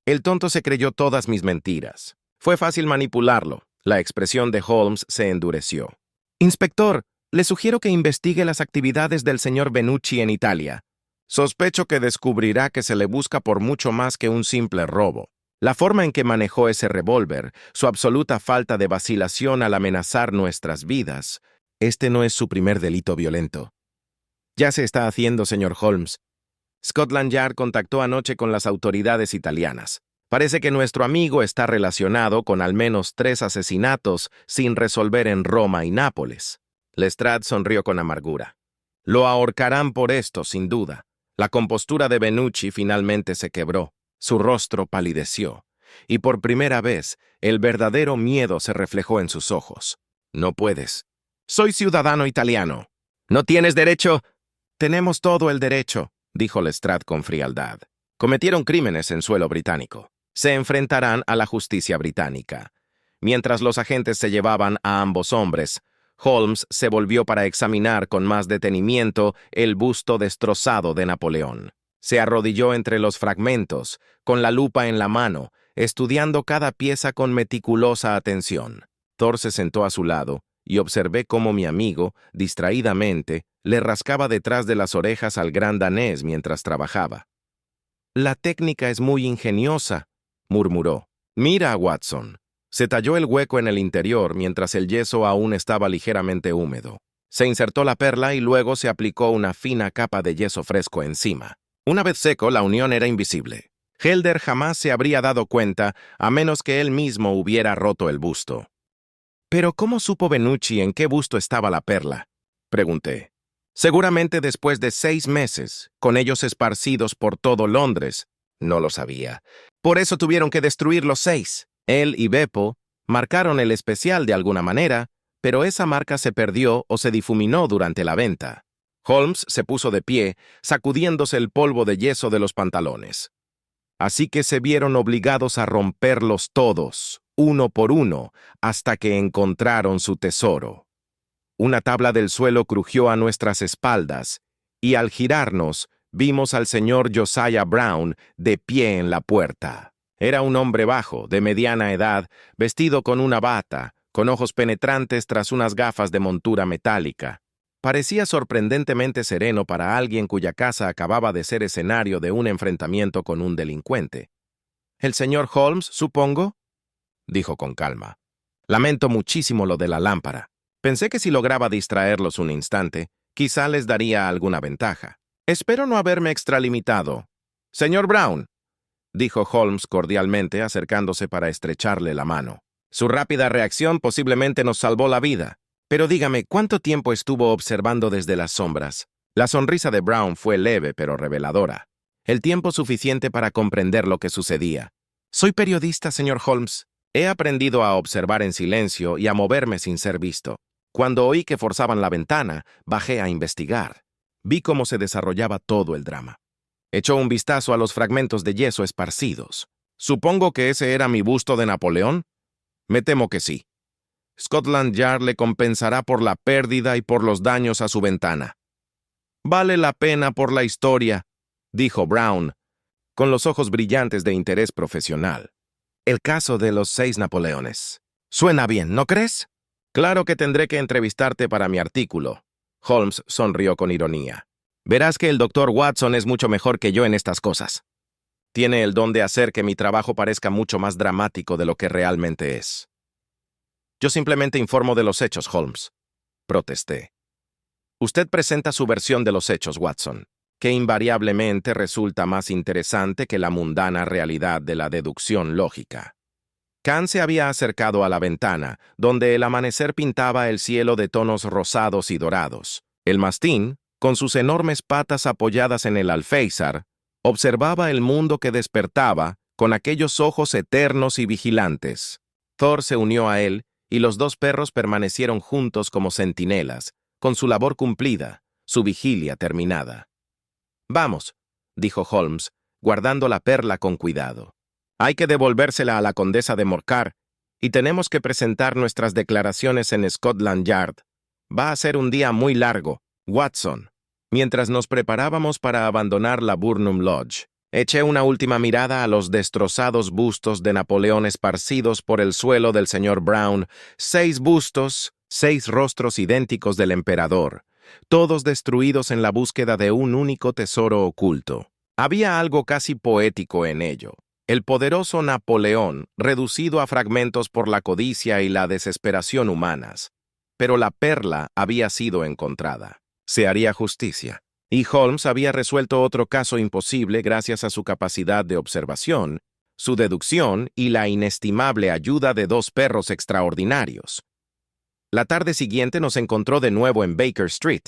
El tonto se creyó todas mis mentiras. Fue fácil manipularlo. La expresión de Holmes se endureció. Inspector, le sugiero que investigue las actividades del señor Benucci en Italia. Sospecho que descubrirá que se le busca por mucho más que un simple robo. La forma en que manejó ese revólver, su absoluta falta de vacilación al amenazar nuestras vidas, este no es su primer delito violento. Ya se está haciendo, señor Holmes. Scotland Yard contactó anoche con las autoridades italianas. Parece que nuestro amigo está relacionado con al menos 3 asesinatos sin resolver en Roma y Nápoles. Lestrade sonrió con amargura. Lo ahorcarán por esto, sin duda. La compostura de Benucci finalmente se quebró. Su rostro palideció, y por primera vez el verdadero miedo se reflejó en sus ojos. No puedes. Soy ciudadano italiano. ¿No tienes derecho? Tenemos todo el derecho, dijo Lestrade con frialdad. Cometieron crímenes en suelo británico. Se enfrentarán a la justicia británica. Mientras los agentes se llevaban a ambos hombres, Holmes se volvió para examinar con más detenimiento el busto destrozado de Napoleón. Se arrodilló entre los fragmentos, con la lupa en la mano, estudiando cada pieza con meticulosa atención. Thor se sentó a su lado, y observé cómo mi amigo, distraídamente, le rascaba detrás de las orejas al gran danés mientras trabajaba. «La técnica es muy ingeniosa», murmuró. «Mira, Watson». Se talló el hueco en el interior mientras el yeso aún estaba ligeramente húmedo. Se insertó la perla y luego se aplicó una fina capa de yeso fresco encima. Una vez seco, la unión era invisible. Helder jamás se habría dado cuenta a menos que él mismo hubiera roto el busto. «¿Pero cómo supo Benucci en qué busto estaba la perla?», pregunté. «Seguramente después de 6 meses, con ellos esparcidos por todo Londres». No lo sabía. Por eso tuvieron que destruir los 6. Él y Beppo marcaron el especial de alguna manera, pero esa marca se perdió o se difuminó durante la venta. Holmes se puso de pie, sacudiéndose el polvo de yeso de los pantalones. Así que se vieron obligados a romperlos todos, uno por uno, hasta que encontraron su tesoro. Una tabla del suelo crujió a nuestras espaldas, y al girarnos, vimos al señor Josiah Brown de pie en la puerta. Era un hombre bajo, de mediana edad, vestido con una bata, con ojos penetrantes tras unas gafas de montura metálica. Parecía sorprendentemente sereno para alguien cuya casa acababa de ser escenario de un enfrentamiento con un delincuente. «¿El señor Holmes, supongo?», dijo con calma. «Lamento muchísimo lo de la lámpara. Pensé que si lograba distraerlos un instante, quizá les daría alguna ventaja. Espero no haberme extralimitado. Señor Brown», dijo Holmes cordialmente, acercándose para estrecharle la mano. «Su rápida reacción posiblemente nos salvó la vida. Pero dígame, ¿cuánto tiempo estuvo observando desde las sombras?». La sonrisa de Brown fue leve pero reveladora. El tiempo suficiente para comprender lo que sucedía. «Soy periodista, señor Holmes. He aprendido a observar en silencio y a moverme sin ser visto. Cuando oí que forzaban la ventana, bajé a investigar. Vi cómo se desarrollaba todo el drama. Echó un vistazo a los fragmentos de yeso esparcidos. «Supongo que ese era mi busto de Napoleón». «Me temo que sí. Scotland Yard le compensará por la pérdida y por los daños a su ventana». «Vale la pena por la historia», dijo Brown, con los ojos brillantes de interés profesional. «El caso de los 6 Napoleones. Suena bien, ¿no crees?». «Claro que tendré que entrevistarte para mi artículo». Holmes sonrió con ironía. «Verás que el doctor Watson es mucho mejor que yo en estas cosas. Tiene el don de hacer que mi trabajo parezca mucho más dramático de lo que realmente es». «Yo simplemente informo de los hechos, Holmes», protesté. «Usted presenta su versión de los hechos, Watson, que invariablemente resulta más interesante que la mundana realidad de la deducción lógica». Khan se había acercado a la ventana, donde el amanecer pintaba el cielo de tonos rosados y dorados. El mastín, con sus enormes patas apoyadas en el alféizar, observaba el mundo que despertaba con aquellos ojos eternos y vigilantes. Thor se unió a él, y los 2 perros permanecieron juntos como centinelas, con su labor cumplida, su vigilia terminada. «Vamos», dijo Holmes, guardando la perla con cuidado. «Hay que devolvérsela a la condesa de Morcar y tenemos que presentar nuestras declaraciones en Scotland Yard. Va a ser un día muy largo, Watson». Mientras nos preparábamos para abandonar la Burnham Lodge, eché una última mirada a los destrozados bustos de Napoleón esparcidos por el suelo del señor Brown, 6 bustos, 6 rostros idénticos del emperador, todos destruidos en la búsqueda de un único tesoro oculto. Había algo casi poético en ello. El poderoso Napoleón, reducido a fragmentos por la codicia y la desesperación humanas. Pero la perla había sido encontrada. Se haría justicia. Y Holmes había resuelto otro caso imposible gracias a su capacidad de observación, su deducción y la inestimable ayuda de 2 perros extraordinarios. La tarde siguiente nos encontró de nuevo en Baker Street,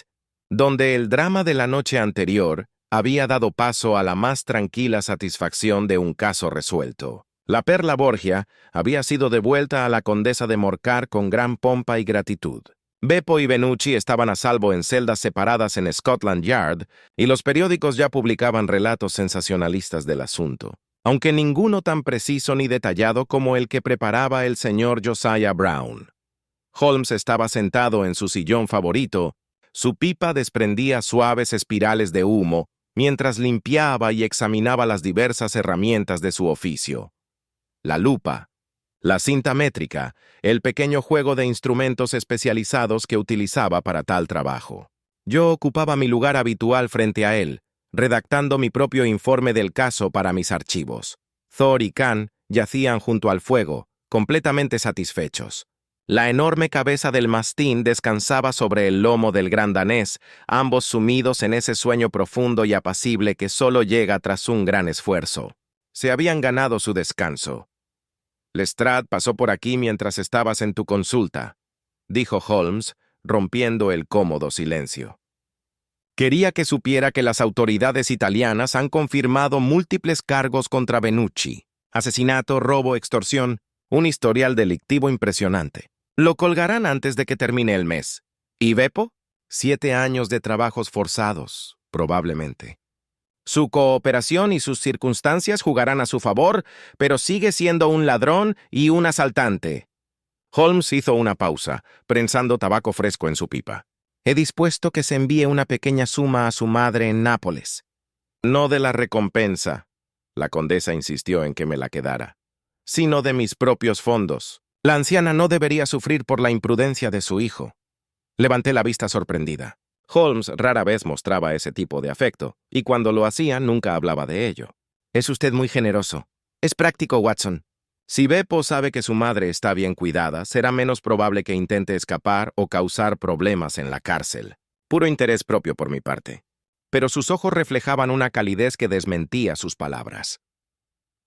donde el drama de la noche anterior había dado paso a la más tranquila satisfacción de un caso resuelto. La perla Borgia había sido devuelta a la condesa de Morcar con gran pompa y gratitud. Beppo y Benucci estaban a salvo en celdas separadas en Scotland Yard y los periódicos ya publicaban relatos sensacionalistas del asunto, aunque ninguno tan preciso ni detallado como el que preparaba el señor Josiah Brown. Holmes estaba sentado en su sillón favorito, su pipa desprendía suaves espirales de humo mientras limpiaba y examinaba las diversas herramientas de su oficio. La lupa, la cinta métrica, el pequeño juego de instrumentos especializados que utilizaba para tal trabajo. Yo ocupaba mi lugar habitual frente a él, redactando mi propio informe del caso para mis archivos. Thor y Khan yacían junto al fuego, completamente satisfechos. La enorme cabeza del mastín descansaba sobre el lomo del gran danés, ambos sumidos en ese sueño profundo y apacible que solo llega tras un gran esfuerzo. Se habían ganado su descanso. «Lestrade pasó por aquí mientras estabas en tu consulta», dijo Holmes, rompiendo el cómodo silencio. «Quería que supiera que las autoridades italianas han confirmado múltiples cargos contra Benucci. Asesinato, robo, extorsión, un historial delictivo impresionante. Lo colgarán antes de que termine el mes. ¿Y Beppo? 7 años de trabajos forzados, probablemente. Su cooperación y sus circunstancias jugarán a su favor, pero sigue siendo un ladrón y un asaltante». Holmes hizo una pausa, prensando tabaco fresco en su pipa. «He dispuesto que se envíe una pequeña suma a su madre en Nápoles». «No de la recompensa», la condesa insistió en que me la quedara, «sino de mis propios fondos. La anciana no debería sufrir por la imprudencia de su hijo». Levanté la vista sorprendida. Holmes rara vez mostraba ese tipo de afecto, y cuando lo hacía nunca hablaba de ello. «Es usted muy generoso. Es práctico, Watson. Si Beppo sabe que su madre está bien cuidada, será menos probable que intente escapar o causar problemas en la cárcel. Puro interés propio por mi parte». Pero sus ojos reflejaban una calidez que desmentía sus palabras.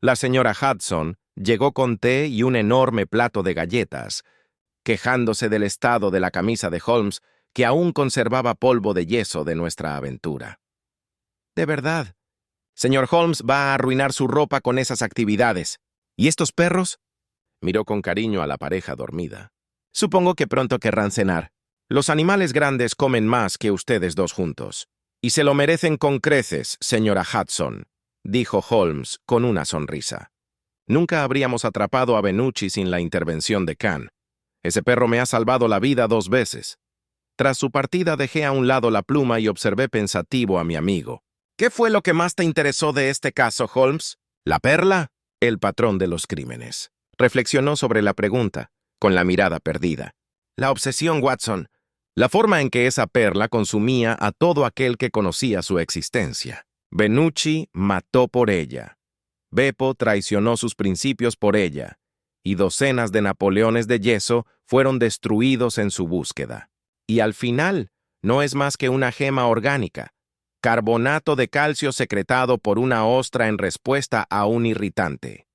La señora Hudson llegó con té y un enorme plato de galletas, quejándose del estado de la camisa de Holmes, que aún conservaba polvo de yeso de nuestra aventura. «De verdad, señor Holmes va a arruinar su ropa con esas actividades. ¿Y estos perros?», miró con cariño a la pareja dormida. «Supongo que pronto querrán cenar. Los animales grandes comen más que ustedes dos juntos. Y se lo merecen con creces, señora Hudson», dijo Holmes con una sonrisa. «Nunca habríamos atrapado a Benucci sin la intervención de Khan. Ese perro me ha salvado la vida 2 veces». Tras su partida dejé a un lado la pluma y observé pensativo a mi amigo. «¿Qué fue lo que más te interesó de este caso, Holmes? ¿La perla? El patrón de los crímenes». Reflexionó sobre la pregunta, con la mirada perdida. «La obsesión, Watson. La forma en que esa perla consumía a todo aquel que conocía su existencia. Benucci mató por ella. Beppo traicionó sus principios por ella. Y docenas de Napoleones de yeso fueron destruidos en su búsqueda. Y al final, no es más que una gema orgánica, carbonato de calcio secretado por una ostra en respuesta a un irritante.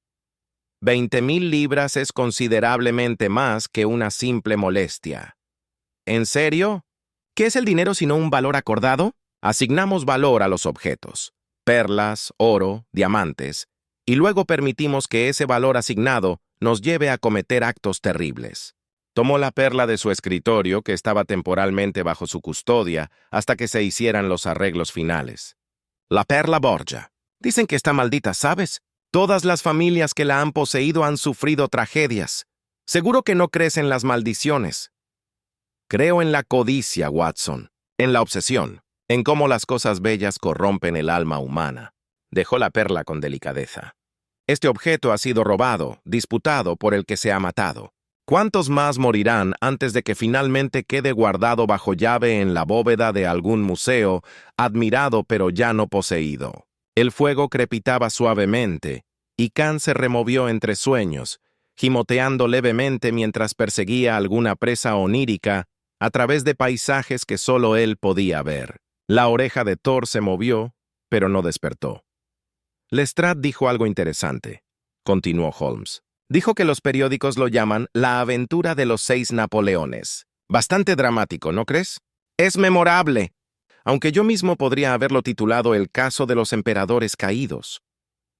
20.000 libras es considerablemente más que una simple molestia. ¿En serio? ¿Qué es el dinero sino un valor acordado? Asignamos valor a los objetos, perlas, oro, diamantes, y luego permitimos que ese valor asignado nos lleve a cometer actos terribles. Tomó la perla de su escritorio, que estaba temporalmente bajo su custodia, hasta que se hicieran los arreglos finales. La perla Borgia. Dicen que está maldita, ¿sabes? Todas las familias que la han poseído han sufrido tragedias. Seguro que no crees en las maldiciones. Creo en la codicia, Watson, en la obsesión, en cómo las cosas bellas corrompen el alma humana. Dejó la perla con delicadeza. Este objeto ha sido robado, disputado por el que se ha matado. ¿Cuántos más morirán antes de que finalmente quede guardado bajo llave en la bóveda de algún museo, admirado pero ya no poseído? El fuego crepitaba suavemente, y Khan se removió entre sueños, gimoteando levemente mientras perseguía alguna presa onírica a través de paisajes que solo él podía ver. La oreja de Thor se movió, pero no despertó. Lestrade dijo algo interesante, continuó Holmes. Dijo que los periódicos lo llaman La aventura de los 6 Napoleones. Bastante dramático, ¿no crees? Es memorable, aunque yo mismo podría haberlo titulado El caso de los emperadores caídos.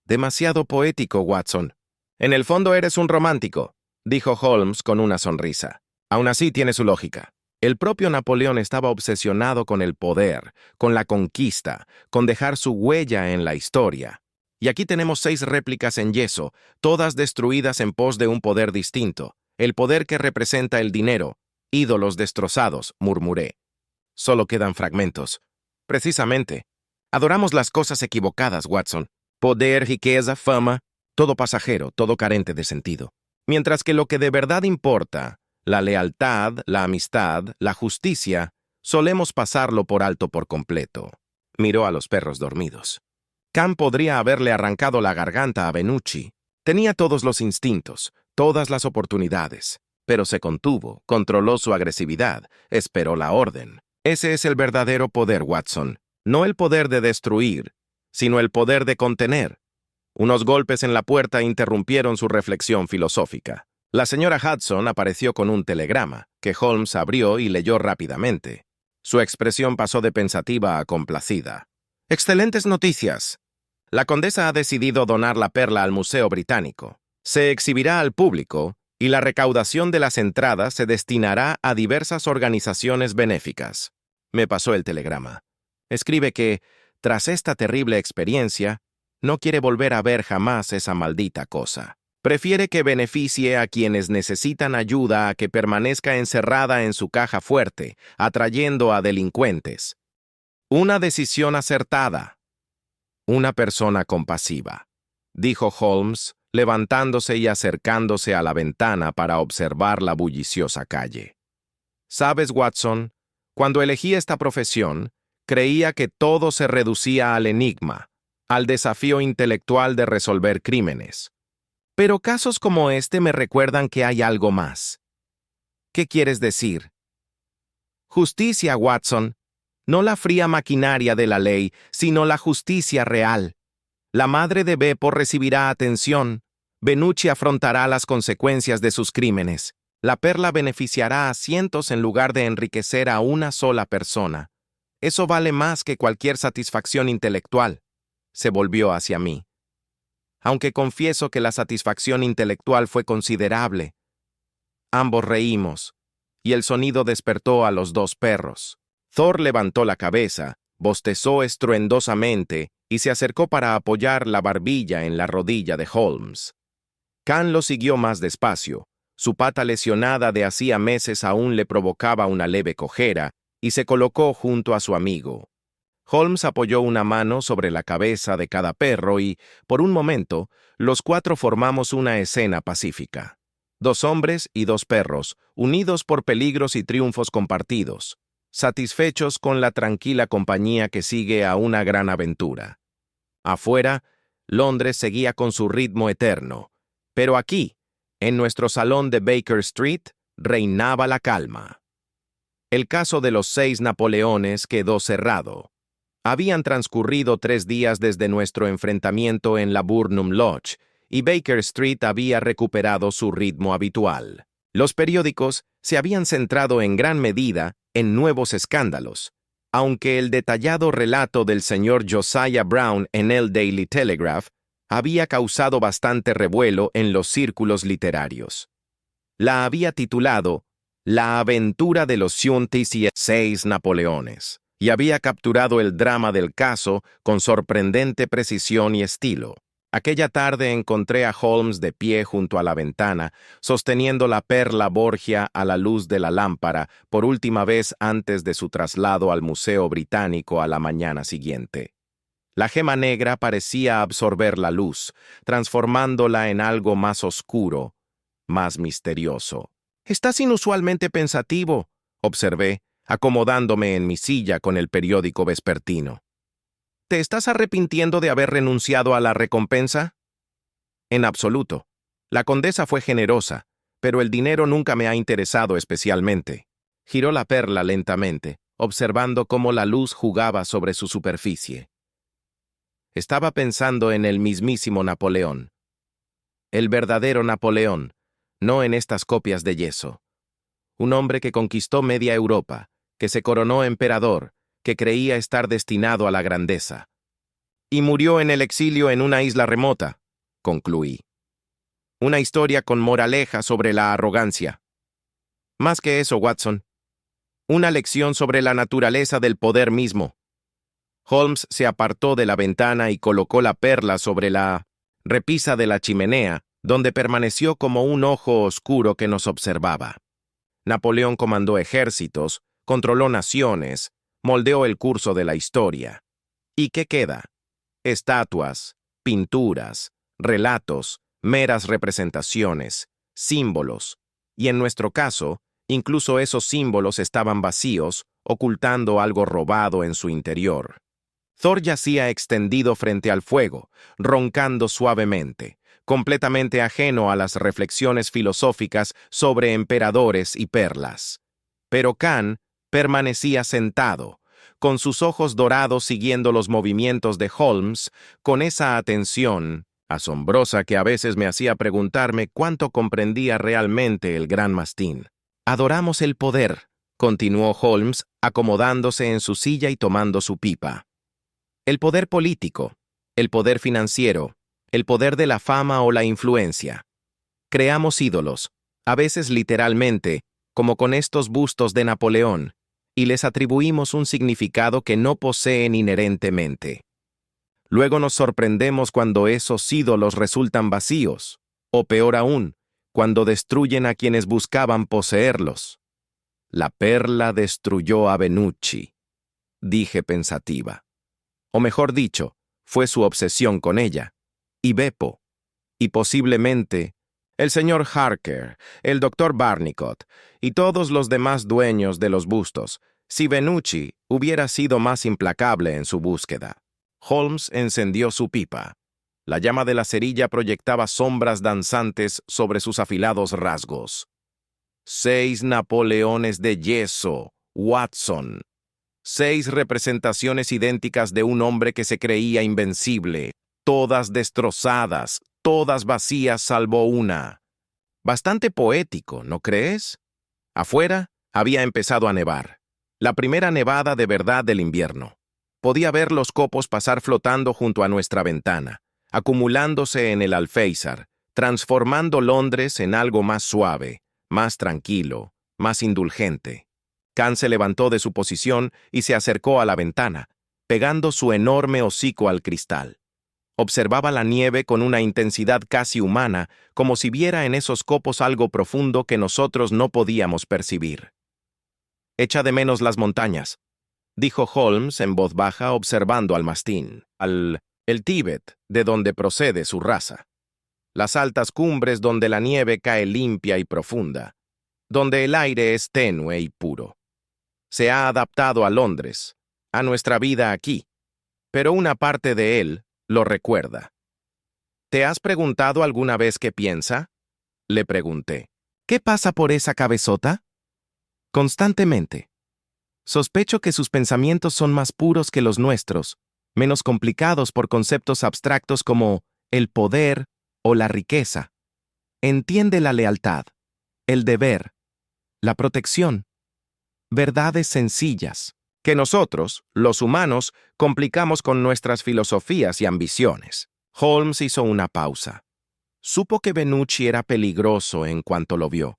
Demasiado poético, Watson. En el fondo eres un romántico, dijo Holmes con una sonrisa. Aún así tiene su lógica. El propio Napoleón estaba obsesionado con el poder, con la conquista, con dejar su huella en la historia. Y aquí tenemos 6 réplicas en yeso, todas destruidas en pos de un poder distinto, el poder que representa el dinero. Ídolos destrozados, murmuré. Solo quedan fragmentos. Precisamente. Adoramos las cosas equivocadas, Watson. Poder, riqueza, fama, todo pasajero, todo carente de sentido. Mientras que lo que de verdad importa, la lealtad, la amistad, la justicia, solemos pasarlo por alto por completo. Miró a los perros dormidos. Khan podría haberle arrancado la garganta a Benucci. Tenía todos los instintos, todas las oportunidades, pero se contuvo, controló su agresividad, esperó la orden. Ese es el verdadero poder, Watson. No el poder de destruir, sino el poder de contener. Unos golpes en la puerta interrumpieron su reflexión filosófica. La señora Hudson apareció con un telegrama, que Holmes abrió y leyó rápidamente. Su expresión pasó de pensativa a complacida. «Excelentes noticias. La condesa ha decidido donar la perla al Museo Británico. Se exhibirá al público y la recaudación de las entradas se destinará a diversas organizaciones benéficas». Me pasó el telegrama. Escribe que, tras esta terrible experiencia, no quiere volver a ver jamás esa maldita cosa. Prefiere que beneficie a quienes necesitan ayuda a que permanezca encerrada en su caja fuerte, atrayendo a delincuentes. Una decisión acertada. Una persona compasiva, dijo Holmes, levantándose y acercándose a la ventana para observar la bulliciosa calle. ¿Sabes, Watson? Cuando elegí esta profesión, creía que todo se reducía al enigma, al desafío intelectual de resolver crímenes. Pero casos como este me recuerdan que hay algo más. ¿Qué quieres decir? Justicia, Watson. No la fría maquinaria de la ley, sino la justicia real. La madre de Beppo recibirá atención. Benucci afrontará las consecuencias de sus crímenes. La perla beneficiará a cientos en lugar de enriquecer a una sola persona. Eso vale más que cualquier satisfacción intelectual. Se volvió hacia mí. Aunque confieso que la satisfacción intelectual fue considerable. Ambos reímos, y el sonido despertó a los 2 perros. Thor levantó la cabeza, bostezó estruendosamente y se acercó para apoyar la barbilla en la rodilla de Holmes. Khan lo siguió más despacio. Su pata lesionada de hacía meses aún le provocaba una leve cojera y se colocó junto a su amigo. Holmes apoyó una mano sobre la cabeza de cada perro y, por un momento, los 4 formamos una escena pacífica. 2 hombres y 2 perros, unidos por peligros y triunfos compartidos, satisfechos con la tranquila compañía que sigue a una gran aventura. Afuera, Londres seguía con su ritmo eterno, pero aquí, en nuestro salón de Baker Street, reinaba la calma. El caso de los 6 Napoleones quedó cerrado. Habían transcurrido 3 días desde nuestro enfrentamiento en la Burnham Lodge, y Baker Street había recuperado su ritmo habitual. Los periódicos se habían centrado en gran medida en nuevos escándalos, aunque el detallado relato del señor Josiah Brown en el Daily Telegraph había causado bastante revuelo en los círculos literarios. La había titulado La aventura de los 106 Napoleones, y había capturado el drama del caso con sorprendente precisión y estilo. Aquella tarde encontré a Holmes de pie junto a la ventana, sosteniendo la perla Borgia a la luz de la lámpara por última vez antes de su traslado al Museo Británico a la mañana siguiente. La gema negra parecía absorber la luz, transformándola en algo más oscuro, más misterioso. «Estás inusualmente pensativo», observé, acomodándome en mi silla con el periódico vespertino. ¿Te estás arrepintiendo de haber renunciado a la recompensa? En absoluto. La condesa fue generosa, pero el dinero nunca me ha interesado especialmente. Giró la perla lentamente, observando cómo la luz jugaba sobre su superficie. Estaba pensando en el mismísimo Napoleón. El verdadero Napoleón, no en estas copias de yeso. Un hombre que conquistó media Europa, que se coronó emperador, que creía estar destinado a la grandeza. Y murió en el exilio en una isla remota, concluí. Una historia con moraleja sobre la arrogancia. Más que eso, Watson. Una lección sobre la naturaleza del poder mismo. Holmes se apartó de la ventana y colocó la perla sobre la repisa de la chimenea, donde permaneció como un ojo oscuro que nos observaba. Napoleón comandó ejércitos, controló naciones, moldeó el curso de la historia. ¿Y qué queda? Estatuas, pinturas, relatos, meras representaciones, símbolos, y en nuestro caso, incluso esos símbolos estaban vacíos, ocultando algo robado en su interior. Thor yacía extendido frente al fuego, roncando suavemente, completamente ajeno a las reflexiones filosóficas sobre emperadores y perlas. Pero Khan permanecía sentado, con sus ojos dorados siguiendo los movimientos de Holmes, con esa atención asombrosa que a veces me hacía preguntarme cuánto comprendía realmente el gran mastín. «Adoramos el poder», continuó Holmes, acomodándose en su silla y tomando su pipa. «El poder político, el poder financiero, el poder de la fama o la influencia. Creamos ídolos, a veces literalmente, como con estos bustos de Napoleón, y les atribuimos un significado que no poseen inherentemente. Luego nos sorprendemos cuando esos ídolos resultan vacíos, o peor aún, cuando destruyen a quienes buscaban poseerlos. La perla destruyó a Benucci», dije pensativa. O mejor dicho, fue su obsesión con ella, y Beppo, y posiblemente el señor Harker, el doctor Barnicot y todos los demás dueños de los bustos, si Benucci hubiera sido más implacable en su búsqueda. Holmes encendió su pipa. La llama de la cerilla proyectaba sombras danzantes sobre sus afilados rasgos. 6 Napoleones de yeso, Watson. 6 representaciones idénticas de un hombre que se creía invencible, todas destrozadas, todas vacías salvo una. Bastante poético, ¿no crees? Afuera había empezado a nevar. La primera nevada de verdad del invierno. Podía ver los copos pasar flotando junto a nuestra ventana, acumulándose en el alféizar, transformando Londres en algo más suave, más tranquilo, más indulgente. Khan se levantó de su posición y se acercó a la ventana, pegando su enorme hocico al cristal. Observaba la nieve con una intensidad casi humana, como si viera en esos copos algo profundo que nosotros no podíamos percibir. «Echa de menos las montañas», dijo Holmes en voz baja observando al mastín, el Tíbet, de donde procede su raza. Las altas cumbres donde la nieve cae limpia y profunda, donde el aire es tenue y puro. Se ha adaptado a Londres, a nuestra vida aquí, pero una parte de él lo recuerda. «¿Te has preguntado alguna vez qué piensa?», le pregunté. «¿Qué pasa por esa cabezota?». «Constantemente. Sospecho que sus pensamientos son más puros que los nuestros, menos complicados por conceptos abstractos como el poder o la riqueza. Entiende la lealtad, el deber, la protección. Verdades sencillas, que nosotros, los humanos, complicamos con nuestras filosofías y ambiciones». Holmes hizo una pausa. Supo que Benucci era peligroso en cuanto lo vio.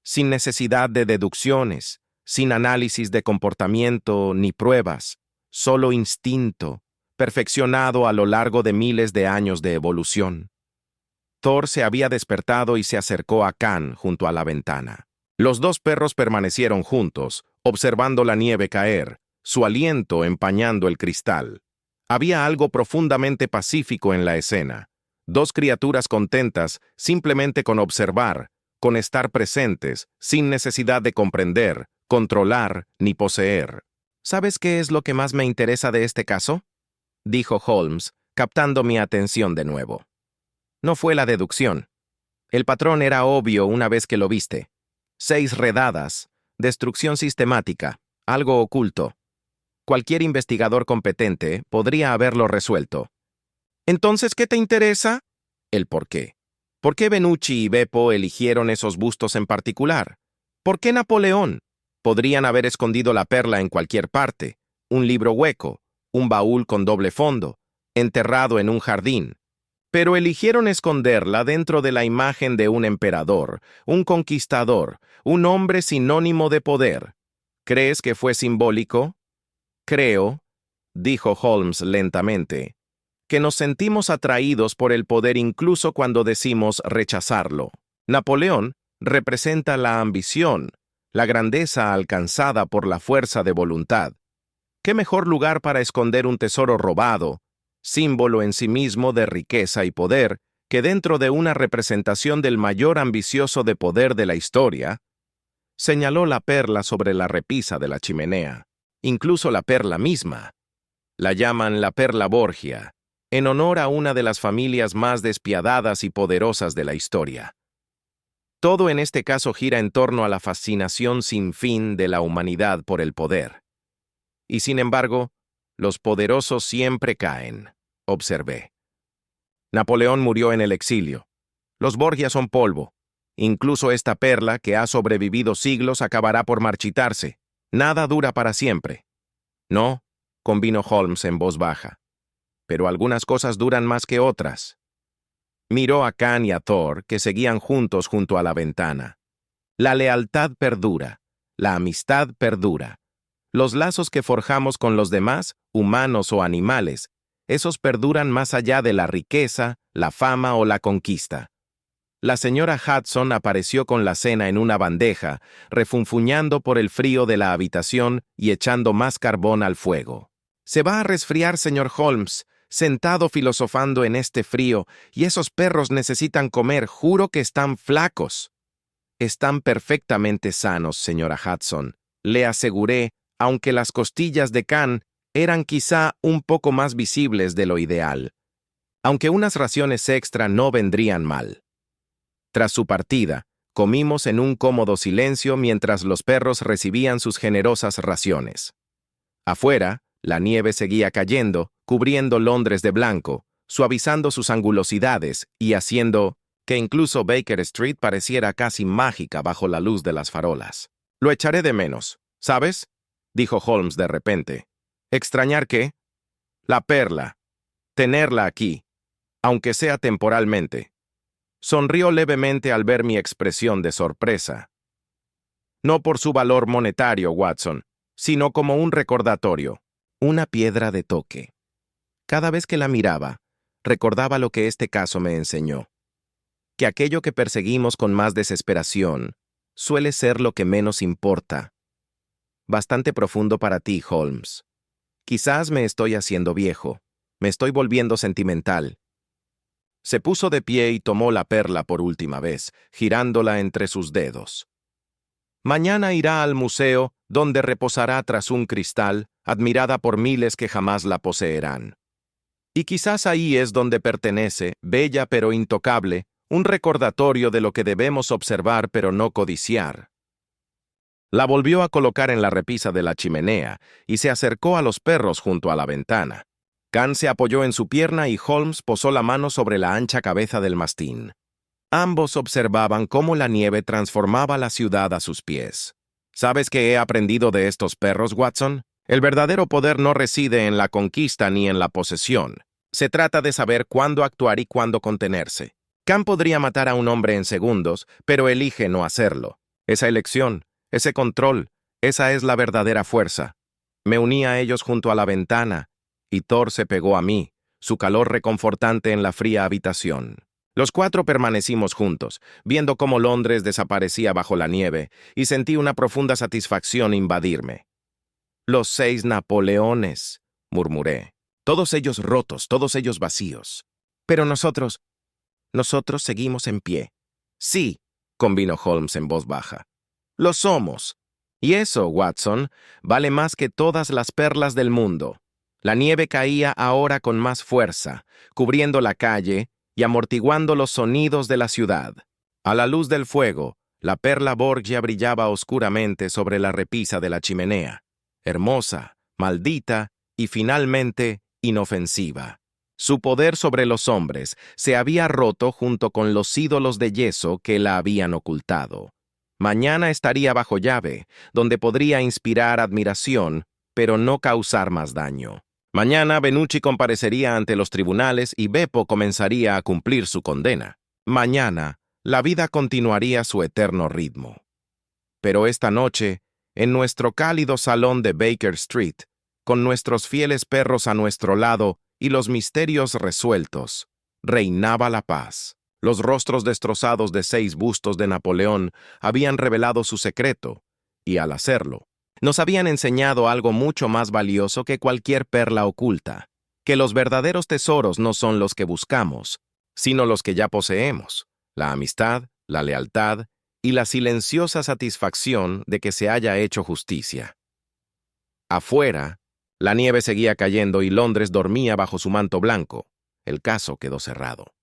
sin necesidad de deducciones, sin análisis de comportamiento ni pruebas, solo instinto, perfeccionado a lo largo de miles de años de evolución. Thor se había despertado y se acercó a Khan junto a la ventana. Los dos perros permanecieron juntos, observando la nieve caer, su aliento empañando el cristal. Había algo profundamente pacífico en la escena. Dos criaturas contentas simplemente con observar, con estar presentes, sin necesidad de comprender, controlar ni poseer. ¿Sabes qué es lo que más me interesa de este caso?, dijo Holmes, captando mi atención de nuevo. No fue la deducción. El patrón era obvio una vez que lo viste. 6 redadas, destrucción sistemática, algo oculto. Cualquier investigador competente podría haberlo resuelto. ¿Entonces qué te interesa? El por qué. ¿Por qué Benucci y Beppo eligieron esos bustos en particular? ¿Por qué Napoleón? Podrían haber escondido la perla en cualquier parte, un libro hueco, un baúl con doble fondo, enterrado en un jardín. Pero eligieron esconderla dentro de la imagen de un emperador, un conquistador, un hombre sinónimo de poder. ¿Crees que fue simbólico? Creo, dijo Holmes lentamente, que nos sentimos atraídos por el poder incluso cuando decimos rechazarlo. Napoleón representa la ambición, la grandeza alcanzada por la fuerza de voluntad. ¿Qué mejor lugar para esconder un tesoro robado, símbolo en sí mismo de riqueza y poder, que dentro de una representación del mayor ambicioso de poder de la historia? Señaló la perla sobre la repisa de la chimenea, incluso la perla misma. La llaman la perla Borgia, en honor a una de las familias más despiadadas y poderosas de la historia. Todo en este caso gira en torno a la fascinación sin fin de la humanidad por el poder. Y sin embargo, los poderosos siempre caen, observé. Napoleón murió en el exilio. Los Borgia son polvo. Incluso esta perla, que ha sobrevivido siglos, acabará por marchitarse. Nada dura para siempre. No, convino Holmes en voz baja. Pero algunas cosas duran más que otras. Miró a Khan y a Thor, que seguían juntos junto a la ventana. La lealtad perdura. La amistad perdura. Los lazos que forjamos con los demás, humanos o animales, esos perduran más allá de la riqueza, la fama o la conquista. La señora Hudson apareció con la cena en una bandeja, refunfuñando por el frío de la habitación y echando más carbón al fuego. «Se va a resfriar, señor Holmes, sentado filosofando en este frío, y esos perros necesitan comer, juro que están flacos». «Están perfectamente sanos, señora Hudson», le aseguré, aunque las costillas de Khan eran quizá un poco más visibles de lo ideal, aunque unas raciones extra no vendrían mal. Tras su partida, comimos en un cómodo silencio mientras los perros recibían sus generosas raciones. Afuera, la nieve seguía cayendo, cubriendo Londres de blanco, suavizando sus angulosidades y haciendo que incluso Baker Street pareciera casi mágica bajo la luz de las farolas. «Lo echaré de menos, ¿sabes?», dijo Holmes de repente. «¿Extrañar qué?». «La perla. Tenerla aquí, aunque sea temporalmente». Sonrió levemente al ver mi expresión de sorpresa. «No por su valor monetario, Watson, sino como un recordatorio, una piedra de toque». Cada vez que la miraba, recordaba lo que este caso me enseñó. Que aquello que perseguimos con más desesperación suele ser lo que menos importa. Bastante profundo para ti, Holmes. Quizás me estoy haciendo viejo, me estoy volviendo sentimental. Se puso de pie y tomó la perla por última vez, girándola entre sus dedos. Mañana irá al museo, donde reposará tras un cristal, admirada por miles que jamás la poseerán. Y quizás ahí es donde pertenece, bella pero intocable, un recordatorio de lo que debemos observar pero no codiciar. La volvió a colocar en la repisa de la chimenea y se acercó a los perros junto a la ventana. Khan se apoyó en su pierna y Holmes posó la mano sobre la ancha cabeza del mastín. Ambos observaban cómo la nieve transformaba la ciudad a sus pies. ¿Sabes qué he aprendido de estos perros, Watson? El verdadero poder no reside en la conquista ni en la posesión. Se trata de saber cuándo actuar y cuándo contenerse. Khan podría matar a un hombre en segundos, pero elige no hacerlo. Esa elección, ese control, esa es la verdadera fuerza. Me uní a ellos junto a la ventana, y Thor se pegó a mí, su calor reconfortante en la fría habitación. Los cuatro permanecimos juntos, viendo cómo Londres desaparecía bajo la nieve, y sentí una profunda satisfacción invadirme. «Los 6 Napoleones», murmuré. «Todos ellos rotos, todos ellos vacíos. Pero nosotros seguimos en pie». «Sí», convino Holmes en voz baja. «Lo somos. Y eso, Watson, vale más que todas las perlas del mundo». La nieve caía ahora con más fuerza, cubriendo la calle y amortiguando los sonidos de la ciudad. A la luz del fuego, la perla Borgia brillaba oscuramente sobre la repisa de la chimenea, hermosa, maldita y finalmente inofensiva. Su poder sobre los hombres se había roto junto con los ídolos de yeso que la habían ocultado. Mañana estaría bajo llave, donde podría inspirar admiración, pero no causar más daño. Mañana Benucci comparecería ante los tribunales y Beppo comenzaría a cumplir su condena. Mañana, la vida continuaría su eterno ritmo. Pero esta noche, en nuestro cálido salón de Baker Street, con nuestros fieles perros a nuestro lado y los misterios resueltos, reinaba la paz. Los rostros destrozados de 6 bustos de Napoleón habían revelado su secreto, y al hacerlo, nos habían enseñado algo mucho más valioso que cualquier perla oculta, que los verdaderos tesoros no son los que buscamos, sino los que ya poseemos, la amistad, la lealtad y la silenciosa satisfacción de que se haya hecho justicia. Afuera, la nieve seguía cayendo y Londres dormía bajo su manto blanco. El caso quedó cerrado.